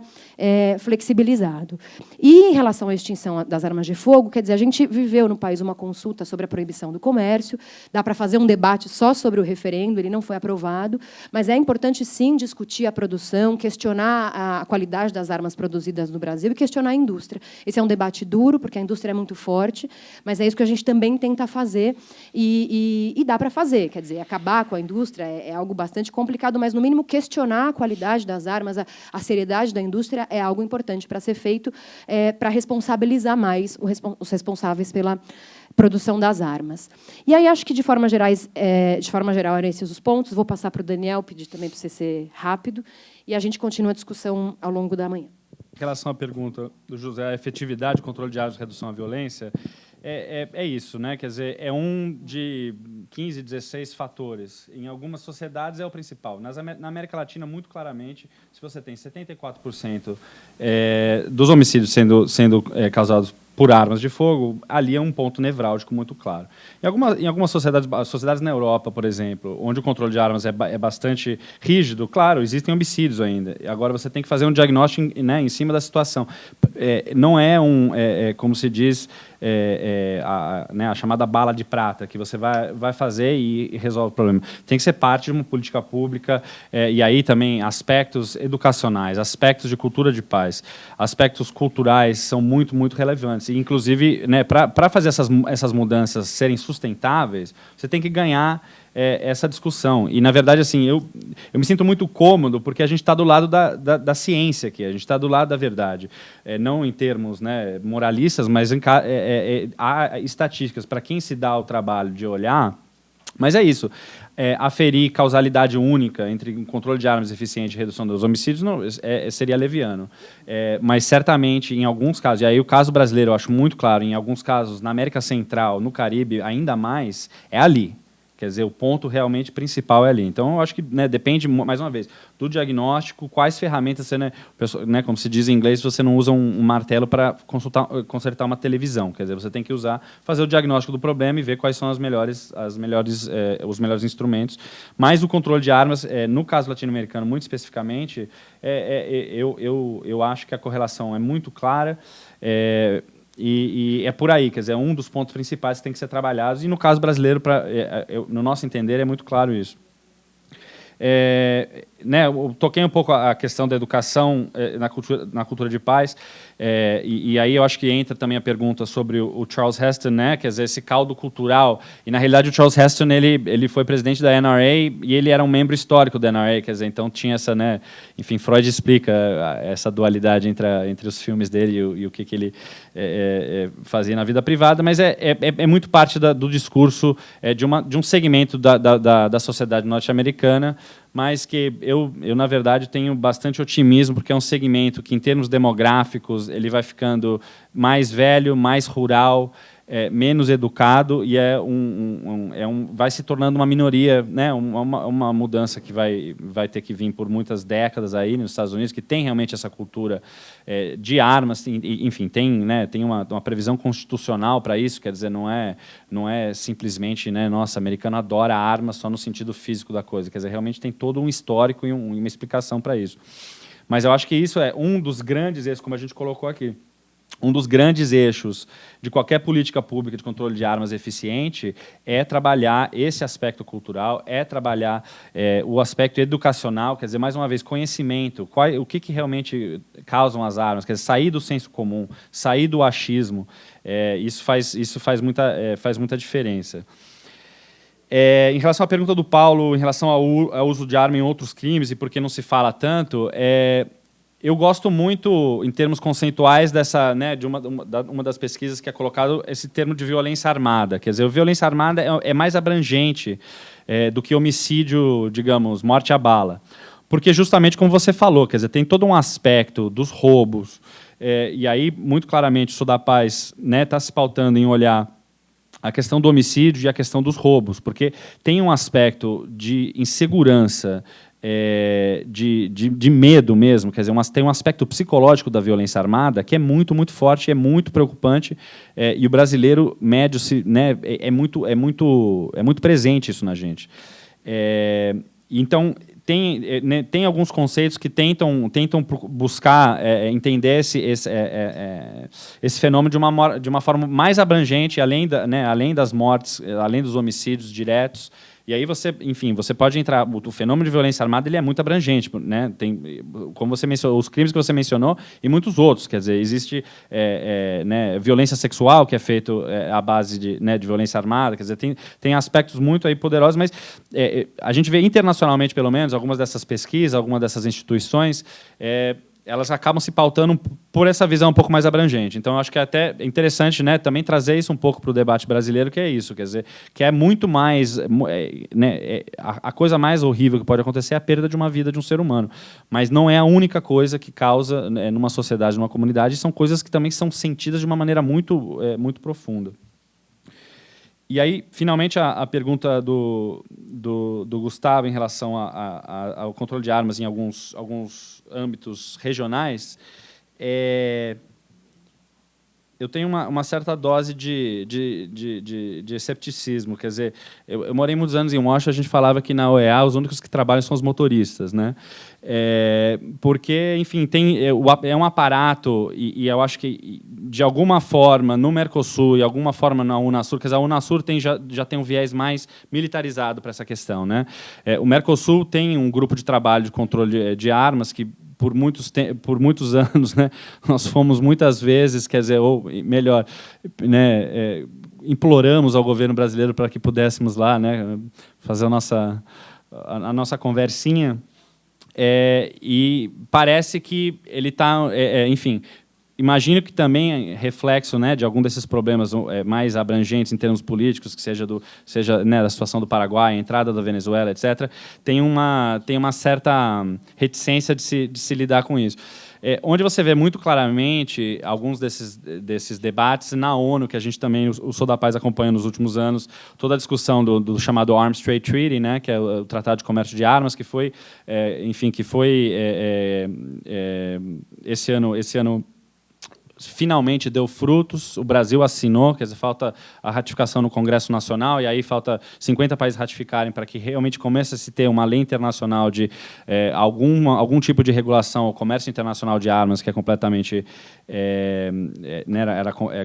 [SPEAKER 2] flexibilizado. E, em relação à extinção das armas de fogo, quer dizer, a gente viveu no país uma consulta sobre a proibição do comércio, dá para fazer um debate só sobre o referendo, ele não foi aprovado, mas é importante, sim, discutir a produção, questionar a qualidade das armas produzidas no Brasil e questionar a indústria. Esse é um debate duro, porque a indústria é muito forte, mas é isso que a gente também tenta fazer e dá para fazer. Quer dizer, acabar com a indústria é algo bastante complicado, mas, no mínimo, questionar a qualidade das armas, a seriedade da indústria é algo importante para ser feito, para responsabilizar mais os responsáveis pela produção das armas. E aí acho que, de forma geral, eram esses os pontos. Vou passar para o Daniel, pedir também para você ser rápido, e a gente continua a discussão ao longo da manhã.
[SPEAKER 3] Em relação à pergunta do José, a efetividade, controle de armas e redução à violência, é isso, né? Quer dizer, é um de 15, 16 fatores. Em algumas sociedades é o principal. Na América Latina, muito claramente, se você tem 74% dos homicídios sendo causados por armas de fogo, ali é um ponto nevrálgico muito claro. Em algumas sociedades na Europa, por exemplo, onde o controle de armas é bastante rígido, claro, existem homicídios ainda. Agora, você tem que fazer um diagnóstico, né, em cima da situação. Não é como se diz, a chamada bala de prata, que você vai fazer e resolve o problema. Tem que ser parte de uma política pública, e aí também aspectos educacionais, aspectos de cultura de paz, aspectos culturais são muito, muito relevantes. E, inclusive, né, para fazer essas mudanças serem sustentáveis, você tem que ganhar essa discussão. E, na verdade, assim, eu me sinto muito cômodo porque a gente está do lado da ciência aqui, a gente está do lado da verdade. Não em termos, né, moralistas, mas há estatísticas para quem se dá o trabalho de olhar. Mas é isso. Aferir causalidade única entre um controle de armas eficiente e redução dos homicídios seria leviano. Mas, certamente, em alguns casos, e aí o caso brasileiro eu acho muito claro, em alguns casos, na América Central, no Caribe, ainda mais, é ali. Quer dizer, o ponto realmente principal é ali. Então, eu acho que, né, depende, mais uma vez, do diagnóstico, quais ferramentas você, né, como se diz em inglês, você não usa um martelo para consertar uma televisão. Quer dizer, você tem que fazer o diagnóstico do problema e ver quais são os melhores instrumentos. Mas o controle de armas, no caso latino-americano, muito especificamente, eu acho que a correlação é muito clara. E é por aí, quer dizer, é um dos pontos principais que tem que ser trabalhados. E, no caso brasileiro, no nosso entender, é muito claro isso. Né, eu toquei um pouco a questão da educação na cultura de paz, e aí eu acho que entra também a pergunta sobre o Charles Heston, né, quer dizer, esse caldo cultural. E, na realidade, o Charles Heston ele foi presidente da NRA e ele era um membro histórico da NRA, quer dizer, então tinha essa, né, enfim, Freud explica essa dualidade entre os filmes dele e o que ele fazia na vida privada, mas é muito parte do discurso de um segmento da sociedade norte-americana, mas que eu, na verdade, tenho bastante otimismo, porque é um segmento que, em termos demográficos, ele vai ficando mais velho, mais rural, menos educado e vai se tornando uma minoria, né? Uma mudança que vai ter que vir por muitas décadas aí nos Estados Unidos, que tem realmente essa cultura de armas, enfim, tem uma previsão constitucional para isso, quer dizer, não é simplesmente, né, nossa, americano adora armas só no sentido físico da coisa, quer dizer, realmente tem todo um histórico e uma explicação para isso. Mas eu acho que isso é um dos grandes eixos, como a gente colocou aqui, um dos grandes eixos de qualquer política pública de controle de armas eficiente é trabalhar esse aspecto cultural, é trabalhar o aspecto educacional, quer dizer, mais uma vez, conhecimento, o que realmente causam as armas, quer dizer, sair do senso comum, sair do achismo, isso faz muita diferença. Em relação à pergunta do Paulo, em relação ao uso de arma em outros crimes e por que não se fala tanto, eu gosto muito, em termos conceituais, de uma das pesquisas que é colocado esse termo de violência armada. Quer dizer, a violência armada é mais abrangente do que homicídio, digamos, morte à bala. Porque, justamente, como você falou, quer dizer, tem todo um aspecto dos roubos, e aí, muito claramente, o Sou da Paz está se pautando em olhar a questão do homicídio e a questão dos roubos, porque tem um aspecto de insegurança, de medo mesmo, quer dizer, tem um aspecto psicológico da violência armada que é muito, muito forte, é muito preocupante, e o brasileiro médio é muito presente isso na gente. Então, tem alguns conceitos que tentam buscar entender esse fenômeno de uma forma mais abrangente, além das mortes, além dos homicídios diretos. E aí você pode entrar. O fenômeno de violência armada ele é muito abrangente, né? Tem, como você mencionou, os crimes que você mencionou e muitos outros. Quer dizer, existe violência sexual que é feito à base de violência armada. Quer dizer, tem aspectos muito aí poderosos, mas a gente vê internacionalmente, pelo menos, algumas dessas pesquisas, algumas dessas instituições, elas acabam se pautando por essa visão um pouco mais abrangente. Então, eu acho que é até interessante, né, também trazer isso um pouco para o debate brasileiro, que é isso, quer dizer, que é muito mais... a coisa mais horrível que pode acontecer é a perda de uma vida de um ser humano. Mas não é a única coisa que causa, numa sociedade, numa comunidade, são coisas que também são sentidas de uma maneira muito profunda. E aí, finalmente, a pergunta do Gustavo em relação ao controle de armas em alguns âmbitos regionais, eu tenho uma certa dose de escepticismo. Quer dizer, eu morei muitos anos em Washington, a gente falava que na OEA os únicos que trabalham são os motoristas, né? Porque, enfim, é um aparato, e eu acho que, de alguma forma, no Mercosul e de alguma forma na Unasur, quer dizer, a Unasur já tem um viés mais militarizado para essa questão, né? O Mercosul tem um grupo de trabalho de controle de armas que, por muitos anos, né, nós fomos muitas vezes, quer dizer, ou melhor, né, imploramos ao governo brasileiro para que pudéssemos lá, né, fazer a nossa conversinha, e parece que ele está, enfim, imagino que também reflexo, né, de algum desses problemas mais abrangentes em termos políticos, que seja da situação do Paraguai, a entrada da Venezuela, etc., tem uma certa reticência de se lidar com isso. Onde você vê muito claramente alguns desses debates na ONU, que a gente também, o Sou da Paz acompanha nos últimos anos, toda a discussão do chamado Arms Trade Treaty, né, que é o Tratado de Comércio de Armas, que foi, esse ano finalmente deu frutos, o Brasil assinou, quer dizer, falta a ratificação no Congresso Nacional, e aí falta 50 países ratificarem para que realmente comece a se ter uma lei internacional de algum tipo de regulação ao comércio internacional de armas, que é completamente,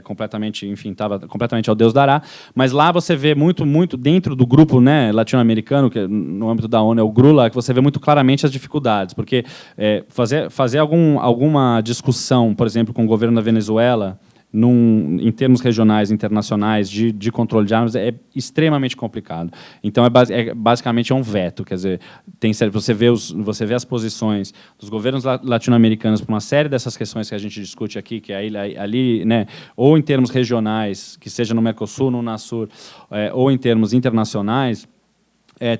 [SPEAKER 3] completamente, enfim, estava completamente ao Deus dará. Mas lá você vê muito dentro do grupo, né, latino-americano, que no âmbito da ONU é o GRULA, que você vê muito claramente as dificuldades, porque fazer alguma discussão, por exemplo, com o governo da Venezuela, em termos regionais, internacionais, de controle de armas, é extremamente complicado. Então, basicamente um veto. Quer dizer, você vê as posições dos governos latino-americanos para uma série dessas questões que a gente discute aqui, que é ali, né, ou em termos regionais, que seja no Mercosul, no Unasur, ou em termos internacionais,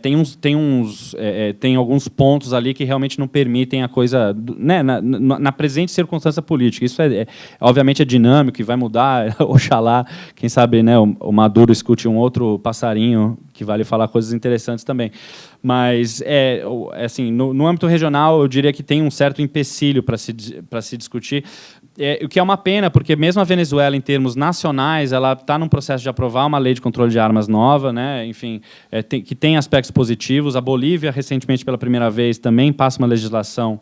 [SPEAKER 3] tem alguns pontos ali que realmente não permitem a coisa, né, na presente circunstância política. Isso obviamente é dinâmico e vai mudar. Oxalá, quem sabe, né, o Maduro escute um outro passarinho que vai lhe falar coisas interessantes também. Mas, assim, no âmbito regional, eu diria que tem um certo empecilho para se discutir, o que é uma pena, porque mesmo a Venezuela, em termos nacionais, ela está num processo de aprovar uma lei de controle de armas nova, né? Enfim, que tem aspectos positivos. A Bolívia, recentemente, pela primeira vez, também passa uma legislação.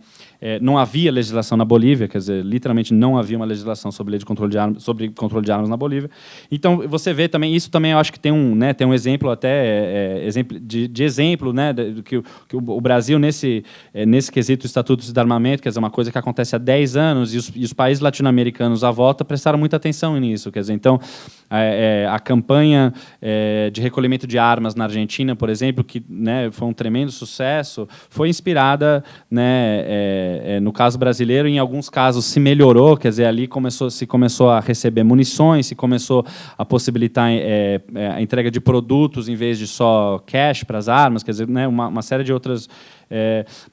[SPEAKER 3] Não havia legislação na Bolívia, quer dizer, literalmente não havia uma legislação sobre lei de controle de armas, sobre controle de armas na Bolívia. Então, você vê também, isso também eu acho que tem um exemplo até, de exemplo, né, que o Brasil, nesse quesito do Estatuto de Desarmamento, quer dizer, uma coisa que acontece há 10 anos, e os países latino-americanos à volta prestaram muita atenção nisso. Quer dizer, então, a campanha de recolhimento de armas na Argentina, por exemplo, que, né, foi um tremendo sucesso, foi inspirada, né, no caso brasileiro, em alguns casos se melhorou, quer dizer, ali se começou a receber munições, se começou a possibilitar a entrega de produtos em vez de só cash para as armas, quer dizer, né, uma série de outras...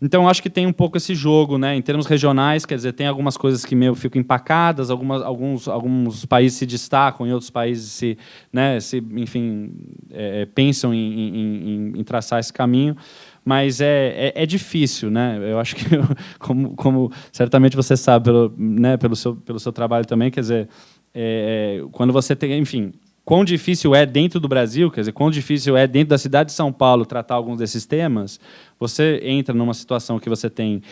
[SPEAKER 3] Então, eu acho que tem um pouco esse jogo, né, em termos regionais, quer dizer, tem algumas coisas que meio ficam empacadas, alguns países se destacam, e outros países enfim, pensam em traçar esse caminho. Mas é difícil, né? Eu acho que, como certamente você sabe pelo seu trabalho também, quer dizer, quando você tem, enfim, quão difícil é dentro do Brasil, quer dizer, quão difícil é dentro da cidade de São Paulo tratar alguns desses temas, você entra numa situação que você tem,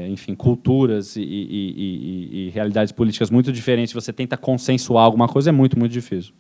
[SPEAKER 3] enfim, culturas e realidades políticas muito diferentes, você tenta consensuar alguma coisa, é muito, muito difícil.